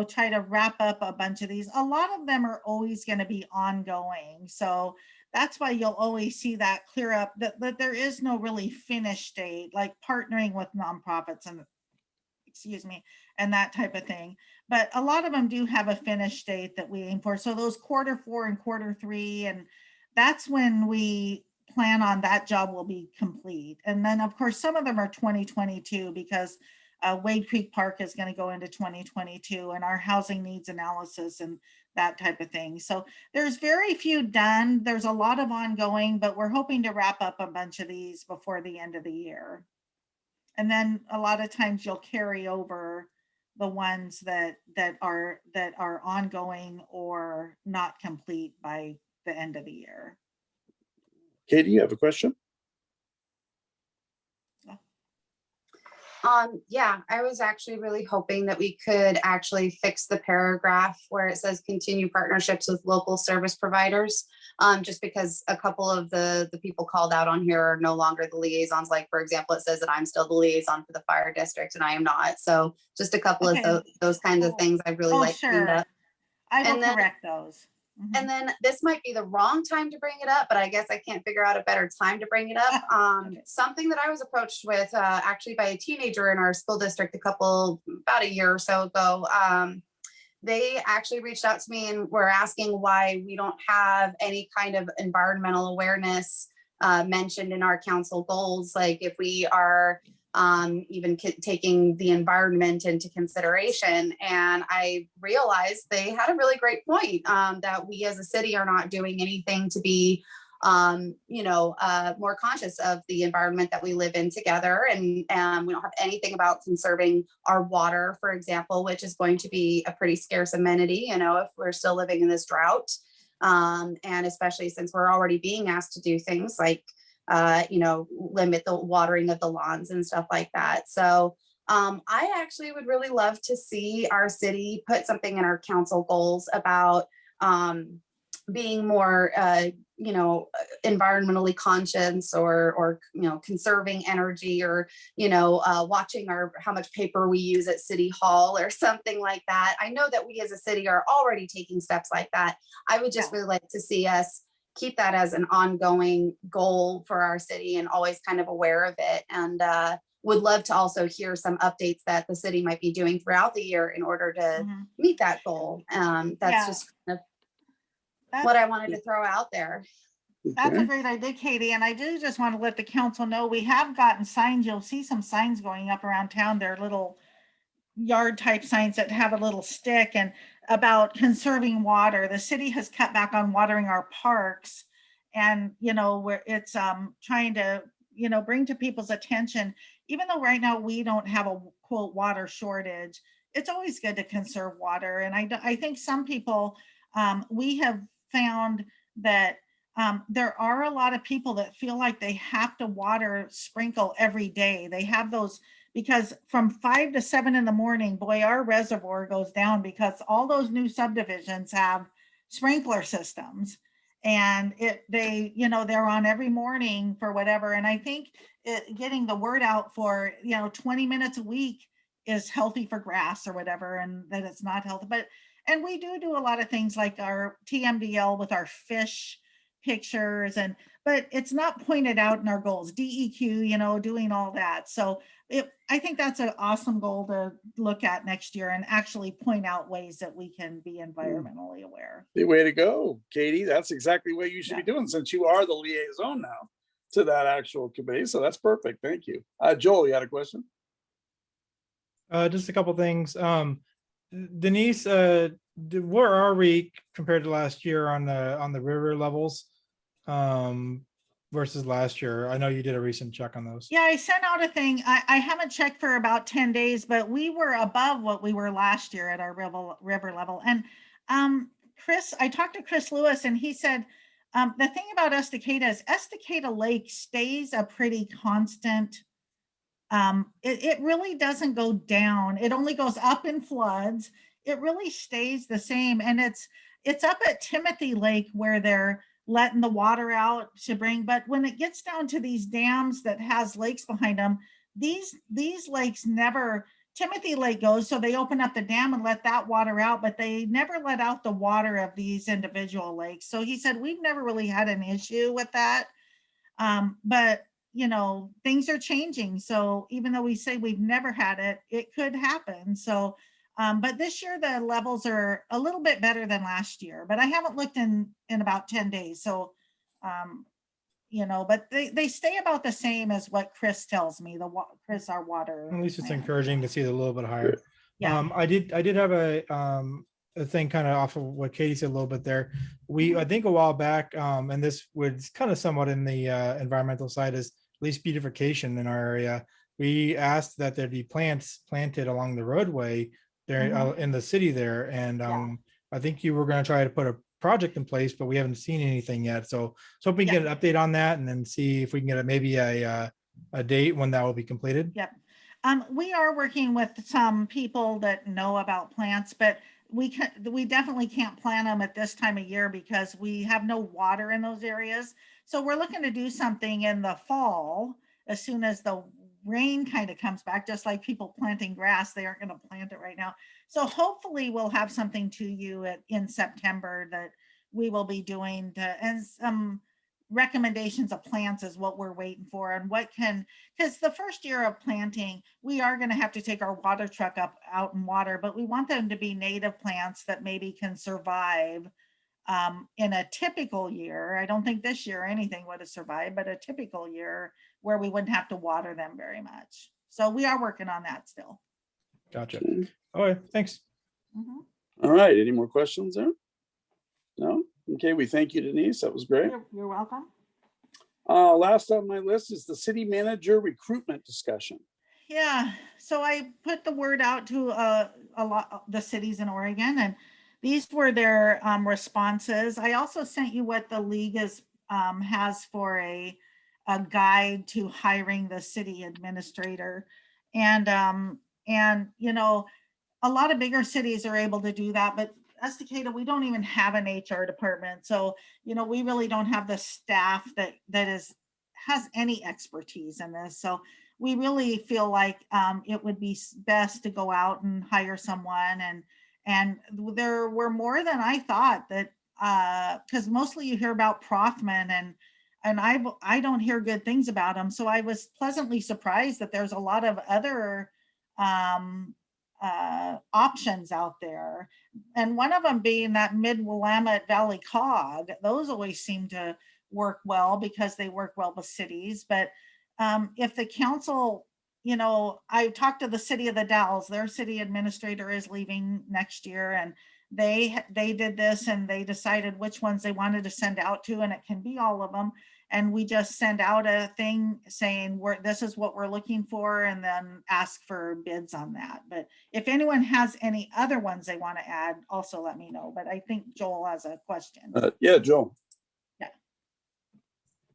try to wrap up a bunch of these. A lot of them are always going to be ongoing. So that's why you'll always see that clear up, that there is no really finish date, like partnering with nonprofits and that type of thing. But a lot of them do have a finish date that we aim for. So those Q4 and Q3, and that's when we plan on that job will be complete. And then of course, some of them are 2022 because Wade Creek Park is going to go into 2022 and our housing needs analysis and that type of thing. So there's very few done. There's a lot of ongoing, but we're hoping to wrap up a bunch of these before the end of the year. And then a lot of times you'll carry over the ones that are ongoing or not complete by the end of the year. Katie, you have a question? Yeah, I was actually really hoping that we could actually fix the paragraph where it says continue partnerships with local service providers. Just because a couple of the people called out on here are no longer the liaisons. Like, for example, it says that I'm still the liaison for the fire district and I am not. So just a couple of those kinds of things I really like cleaned up. I will correct those. And then this might be the wrong time to bring it up, but I guess I can't figure out a better time to bring it up. Something that I was approached with actually by a teenager in our school district about a year or so ago. They actually reached out to me and were asking why we don't have any kind of environmental awareness mentioned in our council goals. Like if we are even taking the environment into consideration. And I realized they had a really great point that we as a city are not doing anything to be, more conscious of the environment that we live in together. And we don't have anything about conserving our water, for example, which is going to be a pretty scarce amenity, if we're still living in this drought. And especially since we're already being asked to do things like limit the watering of the lawns and stuff like that. So I actually would really love to see our city put something in our council goals about being more, environmentally conscious or conserving energy or, watching how much paper we use at City Hall or something like that. I know that we as a city are already taking steps like that. I would just really like to see us keep that as an ongoing goal for our city and always kind of aware of it. And would love to also hear some updates that the city might be doing throughout the year in order to Mhm. meet that goal. That's Yeah. just kind of That's- what I wanted to throw out there. That's a Okay. great idea, Katie. And I do just want to let the council know, we have gotten signs. You'll see some signs going up around town. They're little yard type signs that have a little stick and about conserving water. The city has cut back on watering our parks. And, where it's trying to, bring to people's attention, even though right now we don't have a quote water shortage, it's always good to conserve water. And I think some people, we have found that there are a lot of people that feel like they have to sprinkle every day. They have those, because from 5 to 7 in the morning, boy, our reservoir goes down because all those new subdivisions have sprinkler systems. And they're on every morning for whatever. And I think getting the word out for, 20 minutes a week is healthy for grass or whatever, and that it's not healthy. And we do a lot of things like our TMDL with our fish pictures, but it's not pointed out in our goals, DEQ, doing all that. So I think that's an awesome goal to look at next year and actually point out ways that we can be environmentally aware. The way to go, Katie. That's exactly what you should be doing, since you are the liaison now to that actual committee. So that's perfect. Thank you. Joel, you had a question? Just a couple things. Denise, where are we compared to last year on the river levels versus last year? I know you did a recent check on those. Yeah, I sent out a thing. I haven't checked for about 10 days, but we were above what we were last year at our river level. And I talked to Chris Lewis, and he said, the thing about Estacada is Estacada Lake stays a pretty constant. It really doesn't go down. It only goes up in floods. It really stays the same. And it's up at Timothy Lake where they're letting the water out to bring, but when it gets down to these dams that has lakes behind them, these lakes never, Timothy Lake goes, so they open up the dam and let that water out, but they never let out the water of these individual lakes. So he said, we've never really had an issue with that. But things are changing. So even though we say we've never had it, it could happen. So, but this year the levels are a little bit better than last year, but I haven't looked in about 10 days. So, but they stay about the same as what Chris tells me, Chris, our water. At least it's man. encouraging to see it a little bit higher. Yeah. I did have a thing kind of off of what Katie said a little bit there. I think a while back, and this was kind of somewhat in the environmental side, is at least beautification in our area. We asked that there be plants planted along the roadway there in the city there. And I think you were going to try to put a project in place, but we haven't seen anything yet. So we can get an update on that and then see if we can get maybe a date when that will be completed. Yep. We are working with some people that know about plants, but we definitely can't plant them at this time of year because we have no water in those areas. So we're looking to do something in the fall as soon as the rain kind of comes back, just like people planting grass, they aren't going to plant it right now. So hopefully we'll have something to you in September that we will be doing and some recommendations of plants is what we're waiting for, and because the first year of planting, we are going to have to take our water truck out and water, but we want them to be native plants that maybe can survive in a typical year. I don't think this year anything would have survived, but a typical year where we wouldn't have to water them very much. So we are working on that still. Gotcha. All right, thanks. All right, any more questions there? No? Okay, we thank you, Denise. That was great. You're welcome. Last on my list is the city manager recruitment discussion. Yeah, so I put the word out to a lot of the cities in Oregon, and these were their responses. I also sent you what the league has for a guide to hiring the city administrator, and a lot of bigger cities are able to do that, but Estacada, we don't even have an HR department. So, we really don't have the staff that has any expertise in this. So we really feel like it would be best to go out and hire someone. And there were more than I thought that because mostly you hear about Prothman and I don't hear good things about them. So I was pleasantly surprised that there's a lot of other options out there. And one of them being that Mid-Willamette Valley Cog. Those always seem to work well because they work well with cities. But if the council, I talked to the city of the Dalles, their city administrator is leaving next year, and they did this and they decided which ones they wanted to send out to, and it can be all of them. And we just send out a thing saying this is what we're looking for, and then ask for bids on that. But if anyone has any other ones they want to add, also let me know. But I think Joel has a question. Yeah, Joel.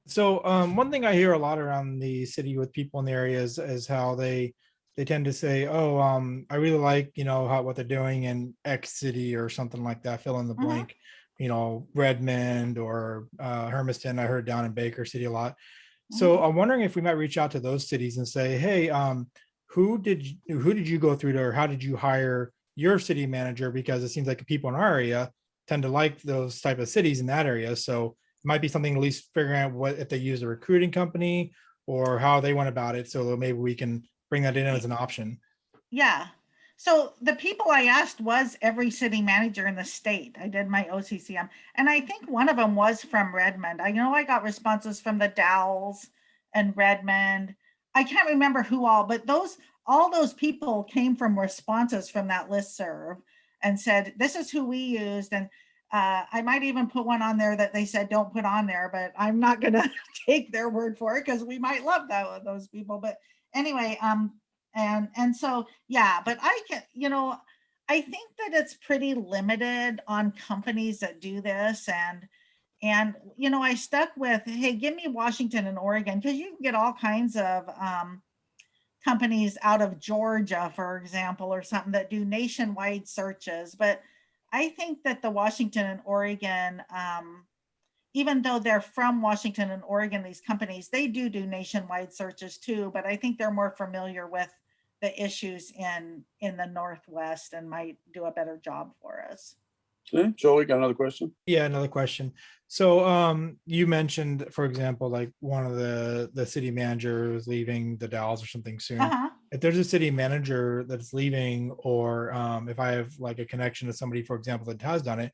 So one thing I hear a lot around the city with people in the area is how they tend to say, oh, I really like, what they're doing in X city or something like that, fill in the blank, Redmond or Hermiston, I heard down in Baker City a lot. So I'm wondering if we might reach out to those cities and say, hey, who did you go through to, or how did you hire your city manager? Because it seems like the people in our area tend to like those type of cities in that area. So it might be something at least figuring out what if they use a recruiting company or how they went about it. So maybe we can bring that in as an option. Yeah. So the people I asked was every city manager in the state. I did my OCCM, and I think one of them was from Redmond. I know I got responses from the Dalles and Redmond. I can't remember who all, but all those people came from responses from that listserv and said, this is who we used. And I might even put one on there that they said don't put on there, but I'm not going to take their word for it because we might love those people. But anyway, and so, yeah, but I can, I think that it's pretty limited on companies that do this. And I stuck with, hey, give me Washington and Oregon, because you can get all kinds of companies out of Georgia, for example, or something that do nationwide searches. But I think that the Washington and Oregon, even though they're from Washington and Oregon, these companies, they do nationwide searches too, but I think they're more familiar with the issues in the Northwest and might do a better job for us. Okay, Joel, you got another question? Yeah, another question. So you mentioned, for example, like one of the city managers leaving the Dalles or something soon. If there's a city manager that's leaving, or if I have like a connection to somebody, for example, that has done it,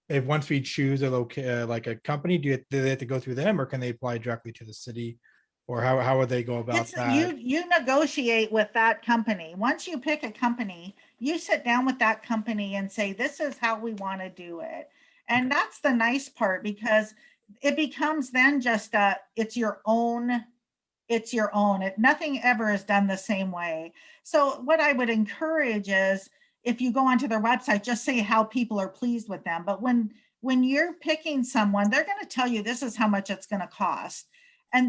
if once we choose like a company, do they have to go through them, or can they apply directly to the city, or how would they go about that? You negotiate with that company. Once you pick a company, you sit down with that company and say, this is how we want to do it. And that's the nice part, because it becomes then just it's your own. Nothing ever is done the same way. So what I would encourage is, if you go onto their website, just say how people are pleased with them. But when you're picking someone, they're going to tell you this is how much it's going to cost.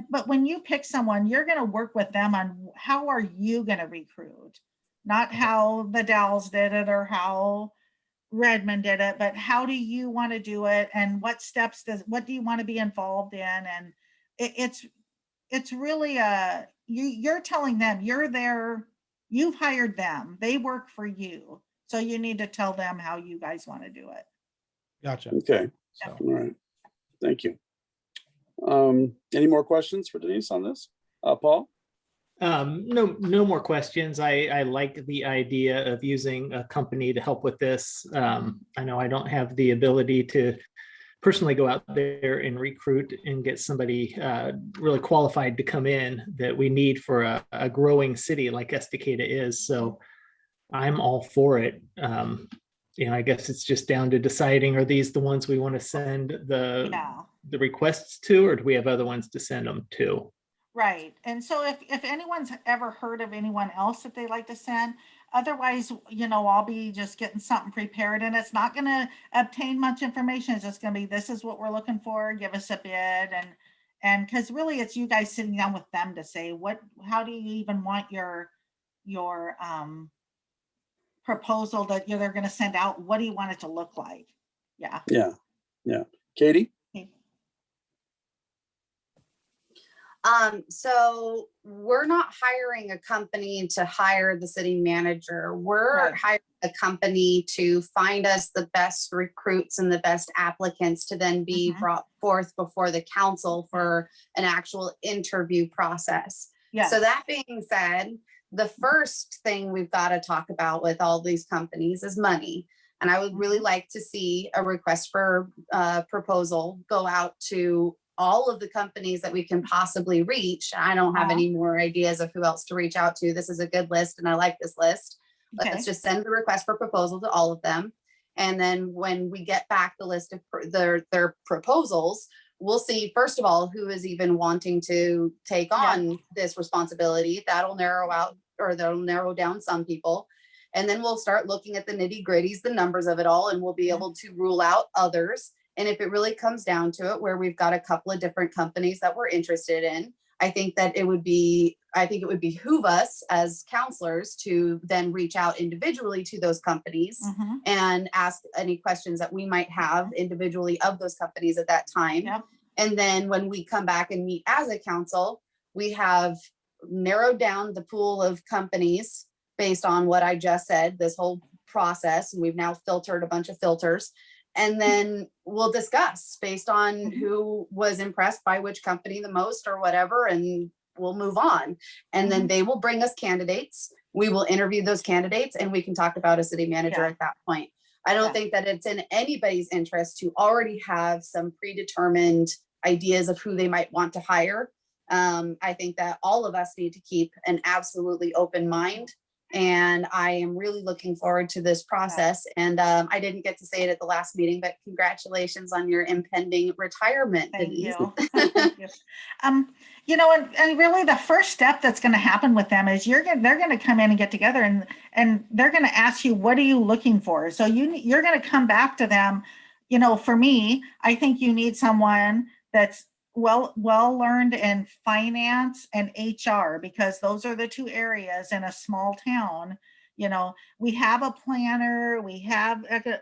But when you pick someone, you're going to work with them on how are you going to recruit, not how the Dalles did it or how Redmond did it, but how do you want to do it, and what do you want to be involved in? And it's really you're telling them you're there, you've hired them, they work for you, so you need to tell them how you guys want to do it. Gotcha. Okay. So. All right. Thank you. Any more questions for Denise on this? Paul? No more questions. I like the idea of using a company to help with this. I know I don't have the ability to personally go out there and recruit and get somebody really qualified to come in that we need for a growing city like Estacada is. So I'm all for it. I guess it's just down to deciding, are these the ones we want to send the requests to, or do we have other ones to send them to? Right. And so if anyone's ever heard of anyone else that they like to send, otherwise, I'll be just getting something prepared, and it's not going to obtain much information. It's just going to be, this is what we're looking for, give us a bid. And because really it's you guys sitting down with them to say, how do you even want your proposal that they're going to send out? What do you want it to look like? Yeah. Katie? So we're not hiring a company to hire the city manager. We're Right. hiring a company to find us the best recruits and the best applicants to then be Mhm. brought forth before the council for an actual interview process. Yes. So that being said, the first thing we've got to talk about with all these companies is money. And I would really like to see a request for proposal go out to all of the companies that we can possibly reach. I don't have any more ideas of who else to reach out to. This is a good list and I like this list. Okay. Let's just send the request for proposal to all of them. And then when we get back the list of their proposals, we'll see, first of all, who is even wanting to take Yeah. on this responsibility. That'll narrow out, or that'll narrow down some people. And then we'll start looking at the nitty gritties, the numbers of it all, and we'll be Yeah. able to rule out others. And if it really comes down to it, where we've got a couple of different companies that we're interested in, I think it would behoove us as counselors to then reach out individually to those companies Mhm. and ask any questions that we might have individually of those companies at that time. Yep. And then when we come back and meet as a council, we have narrowed down the pool of companies based on what I just said, this whole process. And we've now filtered a bunch of filters. And then we'll discuss based on Mhm. who was impressed by which company the most or whatever, and we'll move on. And then Mhm. they will bring us candidates. We will interview those candidates and we can talk about a city manager Yeah. at that point. I don't Yeah. think that it's in anybody's interest to already have some predetermined ideas of who they might want to hire. I think that all of us need to keep an absolutely open mind. And I am really looking forward to this process. And I didn't get to say it at the last meeting, but congratulations on your impending retirement, Thank Denise. you. Thank you. And really the first step that's going to happen with them is they're going to come in and get together and they're going to ask you, what are you looking for? So you're going to come back to them. For me, I think you need someone that's well learned in finance and HR, because those are the two areas in a small town. We have a planner,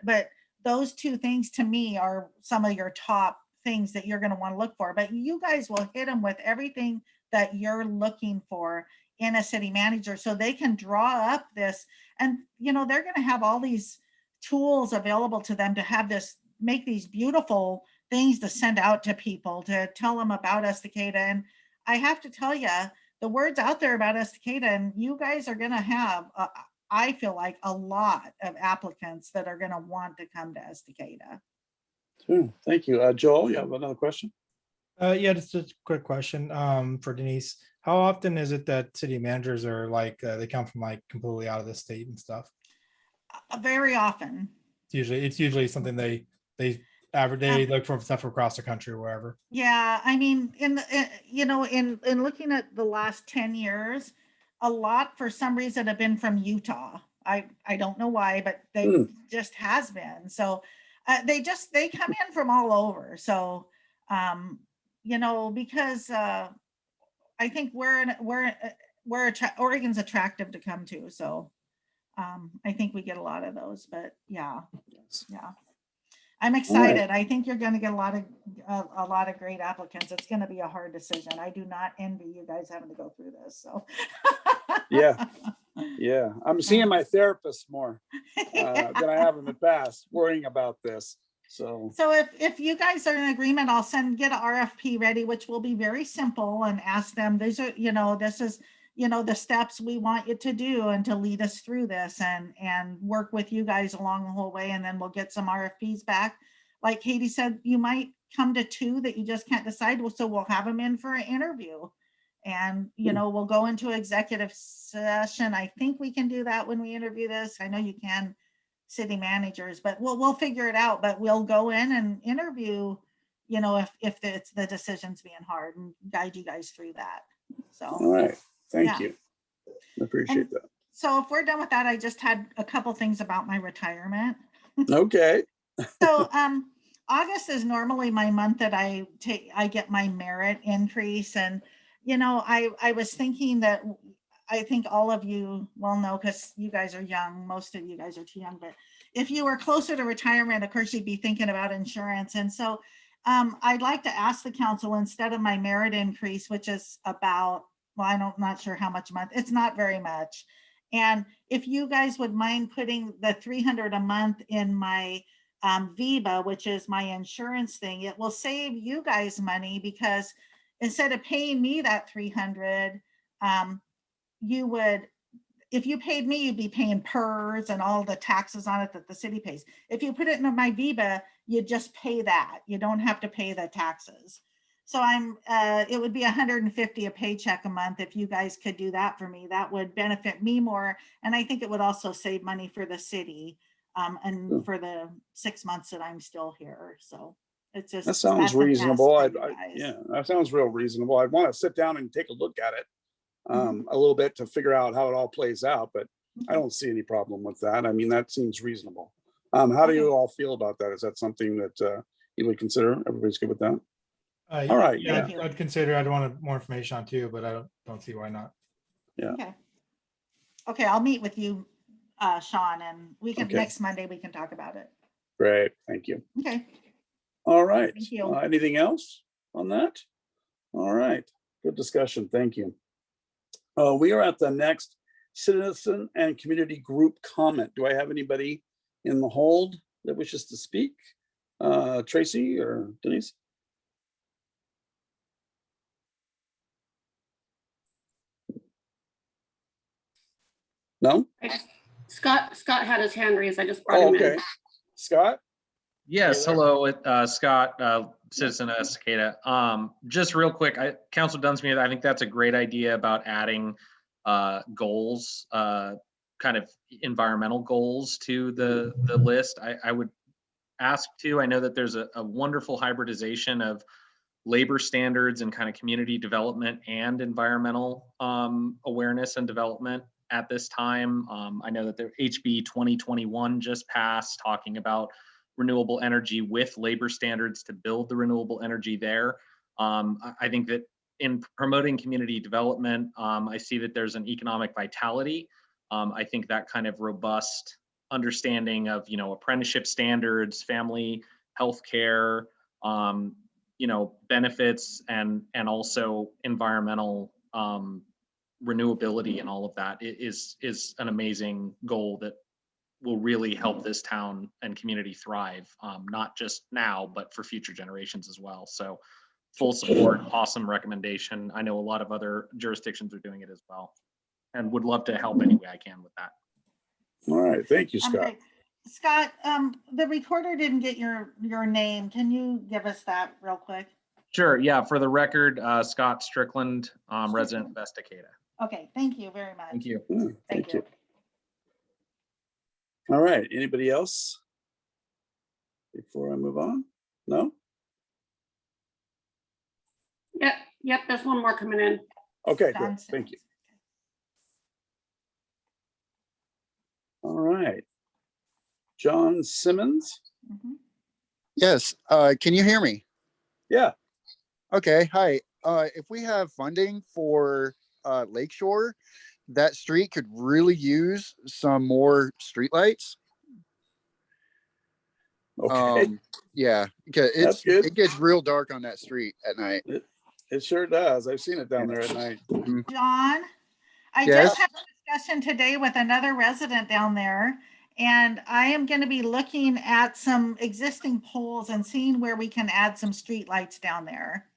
but those two things to me are some of your top things that you're going to want to look for. But you guys will hit them with everything that you're looking for in a city manager, so they can draw up this. And they're going to have all these tools available to them to make these beautiful things to send out to people, to tell them about Estacada. And I have to tell you, the word's out there about Estacada, and you guys are going to have, I feel like, a lot of applicants that are going to want to come to Estacada. Thank you. Joel, you have another question? Yeah, just a quick question for Denise. How often is it that city managers are they come from completely out of the state and stuff? Very often. It's usually something they look for stuff across the country or wherever. Yeah, I mean, in looking at the last 10 years, a lot for some reason have been from Utah. I don't know why, but they just has been. So they come in from all over. So because I think Oregon's attractive to come to. So I think we get a lot of those. But yeah. I'm excited. Right. I think you're going to get a lot of great applicants. It's going to be a hard decision. I do not envy you guys having to go through this. So yeah. I'm seeing my therapist more than I have in the past, worrying about this. So if you guys are in agreement, I'll get an RFP ready, which will be very simple, and ask them. These are this is the steps we want you to do and to lead us through this, and work with you guys along the whole way. And then we'll get some RFPs back. Like Katie said, you might come to 2 that you just can't decide. So we'll have them in for an interview, and we'll go into executive session. I think we can do that when we interview this. I know you can, city managers, but we'll figure it out. But we'll go in and interview, if it's the decision's being hard, and guide you guys through that. So all right. Thank you. I appreciate that. So if we're done with that, I just had a couple things about my retirement. Okay. So August is normally my month that I get my merit increase. And, I was thinking that I think all of you will know, because you guys are young, most of you guys are too young, but if you were closer to retirement, of course, you'd be thinking about insurance. And so I'd like to ask the council, instead of my merit increase, which is about, well, I'm not sure how much a month, it's not very much. And if you guys would mind putting the 300 a month in my VIBA, which is my insurance thing, it will save you guys money, because instead of paying me that 300, you would, if you paid me, you'd be paying PERS and all the taxes on it that the city pays. If you put it in my VIBA, you just pay that. You don't have to pay the taxes. So it would be 150 a paycheck a month. If you guys could do that for me, that would benefit me more. And I think it would also save money for the city and for the 6 months that I'm still here. So it's just. That sounds that's an ask reasonable. for you guys. Yeah, that sounds real reasonable. I'd want to sit down and take a look at it a little bit to figure out how it all plays out, but I don't see any problem with that. I mean, that seems reasonable. How do you all feel about that? Is that something that you would consider? Everybody's good with that? All right. Yeah, Yeah. I'd consider, I'd want more information on too, but I don't see why not. Yeah. Okay, I'll meet with you, Sean, and we can, Okay. next Monday, we can talk about it. Great. Thank you. Okay. All right. Thank you. Anything else on that? All right. Good discussion. Thank you. We are at the next citizen and community group comment. Do I have anybody in the hold that wishes to speak? Tracy or Denise? No? Scott had his hand raised. I just brought Oh, him okay. in. Scott? Yes, hello, Scott, citizen of Estacada. Just real quick, Council Dunsmuir, I think that's a great idea about adding goals, kind of environmental goals to the list. I would ask too, I know that there's a wonderful hybridization of labor standards and kind of community development and environmental awareness and development at this time. I know that the HB 2021 just passed, talking about renewable energy with labor standards to build the renewable energy there. I think that in promoting community development, I see that there's an economic vitality. I think that kind of robust understanding of, apprenticeship standards, family healthcare, benefits, and also environmental renewability and all of that is an amazing goal that will really help this town and community thrive, not just now, but for future generations as well. So full support, awesome recommendation. I know a lot of other jurisdictions are doing it as well, and would love to help any way I can with that. All right. Thank you, Scott. Okay. Scott, the recorder didn't get your name. Can you give us that real quick? Sure. Yeah. For the record, Scott Strickland, resident of Estacada. Okay. Thank you very much. Thank you. Thank you. All right. Anybody else before I move on? No? Yep, there's one more coming in. Okay, good. Johnson. Thank you. All right. John Simmons? Mhm. Yes, can you hear me? Yeah. Okay, hi. If we have funding for Lakeshore, that street could really use some more streetlights. Okay. Yeah, because That's good. it gets real dark on that street at night. It sure does. I've seen it down there at night. John, I Yes? just had a discussion today with another resident down there, and I am going to be looking at some existing poles and seeing where we can add some streetlights down there.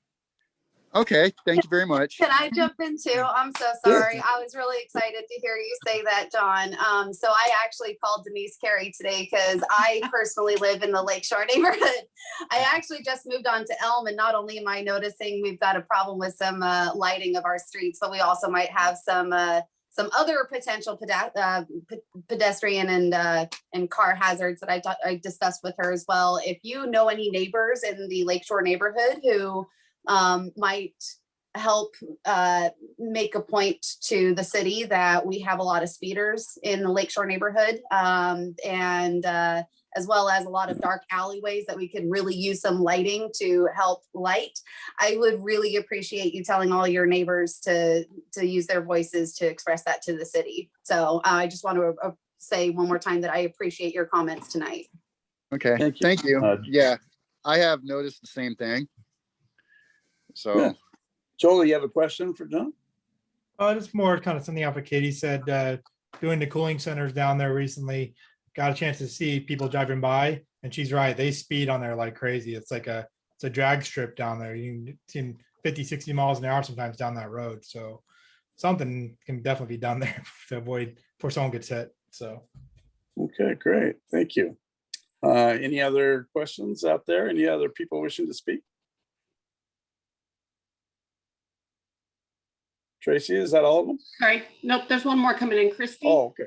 Okay, thank you very much. Can I jump in too? I'm so sorry. I was really excited to hear you say that, John. So I actually called Denise Carey today because I personally live in the Lakeshore neighborhood. I actually just moved on to Elm, and not only am I noticing we've got a problem with some lighting of our streets, but we also might have some other potential pedestrian and car hazards that I discussed with her as well. If you know any neighbors in the Lakeshore neighborhood who might help make a point to the city that we have a lot of speeders in the Lakeshore neighborhood, and as well as a lot of dark alleyways that we could really use some lighting to help light. I would really appreciate you telling all your neighbors to use their voices to express that to the city. So I just want to say one more time that I appreciate your comments tonight. Okay, Thank you. thank you. Yeah, I have noticed the same thing. So, Yeah. Joel, you have a question for John? It's more kind of something off what Katie said, doing the cooling centers down there recently, got a chance to see people driving by, and she's right, they speed on there like crazy. It's a drag strip down there. You can see 50, 60 miles an hour sometimes down that road. So something can definitely be done there to avoid before someone gets hit. So. Okay, great. Thank you. Any other questions out there? Any other people wishing to speak? Tracy, is that all of them? Sorry, nope, there's one more coming in, Christy. Oh, okay.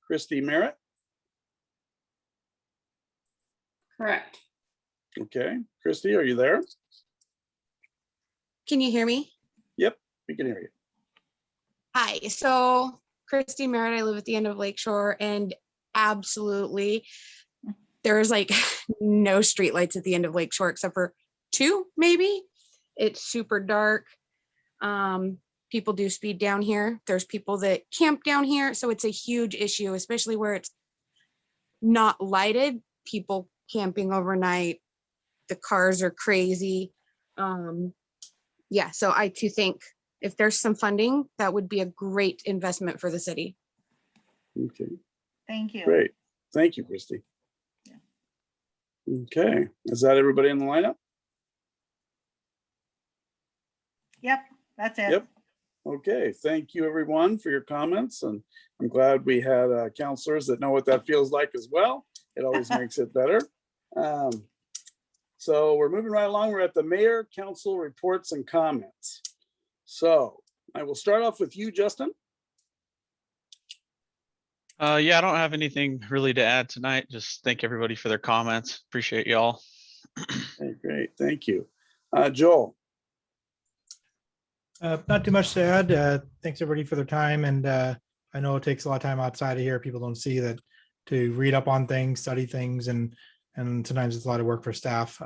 Christy Merritt. Correct. Okay, Christy, are you there? Can you hear me? Yep, we can hear you. Hi, so Christy Merritt, I live at the end of Lakeshore, and absolutely there's like no streetlights at the end of Lakeshore except for 2, maybe. It's super dark. People do speed down here. There's people that camp down here, so it's a huge issue, especially where it's not lighted. People camping overnight, the cars are crazy. Yeah, so I too think if there's some funding, that would be a great investment for the city. Okay, Thank you. great. Thank you, Christy. Okay, is that everybody in the lineup? Yep, that's it. Yep. Okay, thank you everyone for your comments, and I'm glad we had counselors that know what that feels like as well. It always makes it better. So we're moving right along. We're at the mayor, council reports and comments. So I will start off with you, Justin. Yeah, I don't have anything really to add tonight. Just thank everybody for their comments. Appreciate y'all. Okay, great, thank you. Joel. Not too much to add. Thanks everybody for their time. And I know it takes a lot of time outside of here. People don't see that to read up on things, study things, and sometimes it's a lot of work for staff.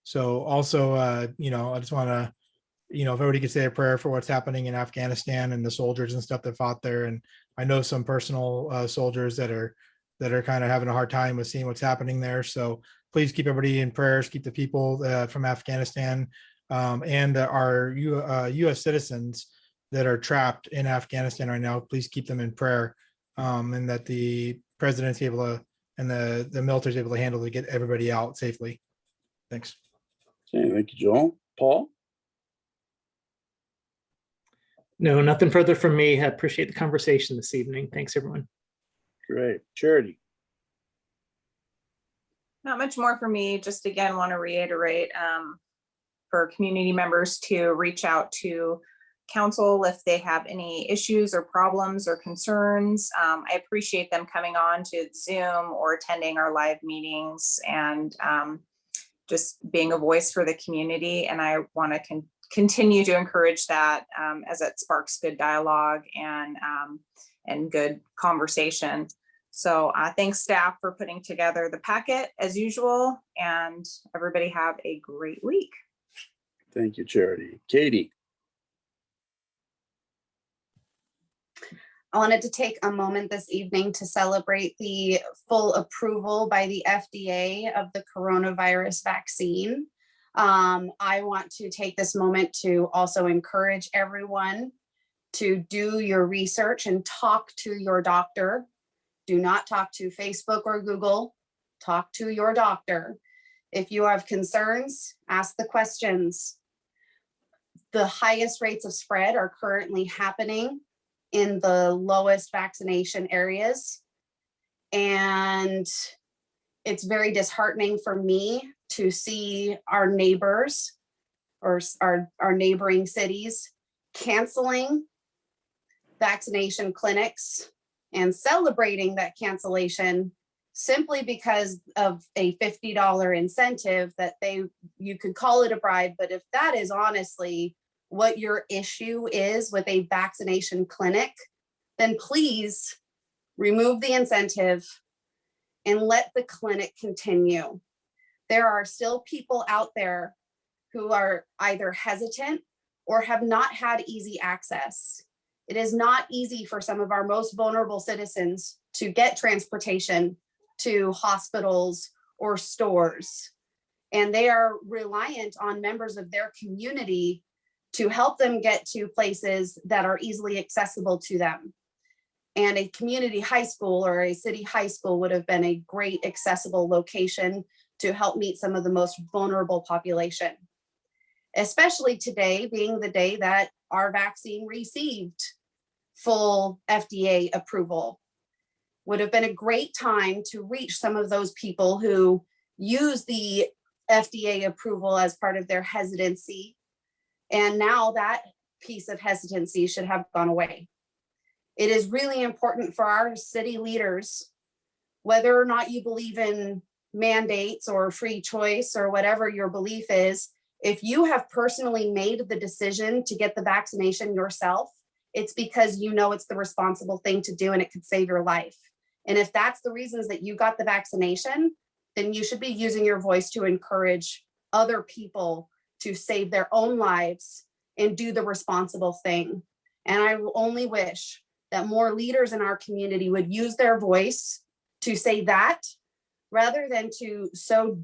So also, I just want to, if everybody could say a prayer for what's happening in Afghanistan and the soldiers and stuff that fought there. And I know some personal soldiers that are kind of having a hard time with seeing what's happening there. So please keep everybody in prayers, keep the people from Afghanistan and our U.S. citizens that are trapped in Afghanistan right now. Please keep them in prayer, and that the president's able to and the military's able to handle to get everybody out safely. Thanks. Okay, thank you, Joel. Paul. No, nothing further from me. I appreciate the conversation this evening. Thanks, everyone. Great. Charity. Not much more for me. Just again, want to reiterate for community members to reach out to council if they have any issues or problems or concerns. I appreciate them coming on to Zoom or attending our live meetings and just being a voice for the community. And I want to continue to encourage that as it sparks good dialogue and good conversation. So thanks staff for putting together the packet as usual, and everybody have a great week. Thank you, Charity. Katie. I wanted to take a moment this evening to celebrate the full approval by the FDA of the coronavirus vaccine. I want to take this moment to also encourage everyone to do your research and talk to your doctor. Do not talk to Facebook or Google. Talk to your doctor. If you have concerns, ask the questions. The highest rates of spread are currently happening in the lowest vaccination areas. And it's very disheartening for me to see our neighbors or our neighboring cities canceling vaccination clinics and celebrating that cancellation simply because of a $50 incentive that you could call it a bribe, but if that is honestly what your issue is with a vaccination clinic, then please remove the incentive and let the clinic continue. There are still people out there who are either hesitant or have not had easy access. It is not easy for some of our most vulnerable citizens to get transportation to hospitals or stores. And they are reliant on members of their community to help them get to places that are easily accessible to them. And a community high school or a city high school would have been a great accessible location to help meet some of the most vulnerable population. Especially today being the day that our vaccine received full FDA approval. Would have been a great time to reach some of those people who use the FDA approval as part of their hesitancy. And now that piece of hesitancy should have gone away. It is really important for our city leaders, whether or not you believe in mandates or free choice or whatever your belief is, if you have personally made the decision to get the vaccination yourself, it's because you know it's the responsible thing to do and it could save your life. And if that's the reasons that you got the vaccination, then you should be using your voice to encourage other people to save their own lives and do the responsible thing. And I only wish that more leaders in our community would use their voice to say that rather than to sow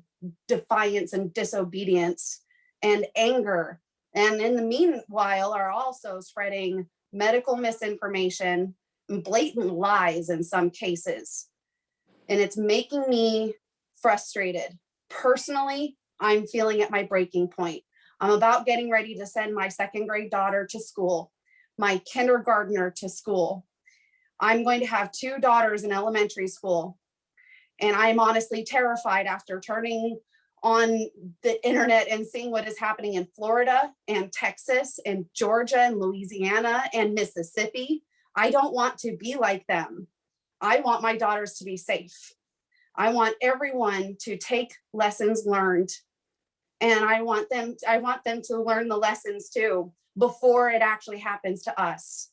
defiance and disobedience and anger. And in the meanwhile are also spreading medical misinformation and blatant lies in some cases. And it's making me frustrated. Personally, I'm feeling at my breaking point. I'm about getting ready to send my second grade daughter to school, my kindergartner to school. I'm going to have 2 daughters in elementary school. And I'm honestly terrified after turning on the internet and seeing what is happening in Florida and Texas and Georgia and Louisiana and Mississippi. I don't want to be like them. I want my daughters to be safe. I want everyone to take lessons learned. And I want them to learn the lessons too before it actually happens to us.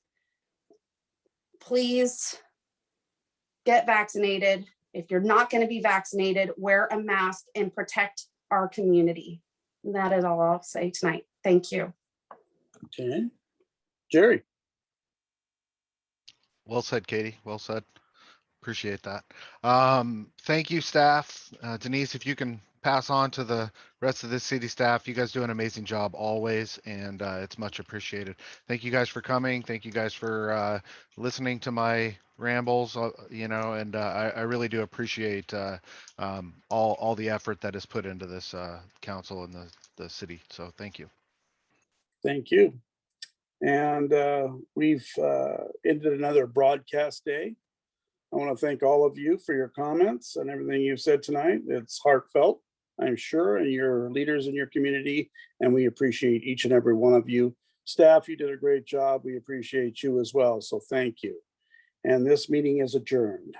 Please get vaccinated. If you're not going to be vaccinated, wear a mask and protect our community. And that is all I'll say tonight. Thank you. Okay. Jerry. Well said, Katie. Well said. Appreciate that. Thank you, staff. Denise, if you can pass on to the rest of the city staff, you guys do an amazing job always, and it's much appreciated. Thank you guys for coming. Thank you guys for listening to my rambles, and I really do appreciate all the effort that is put into this council and the city. So thank you. Thank you. And we've ended another broadcast day. I want to thank all of you for your comments and everything you've said tonight. It's heartfelt, I'm sure, and your leaders in your community, and we appreciate each and every one of you. Staff, you did a great job. We appreciate you as well, so thank you. And this meeting is adjourned.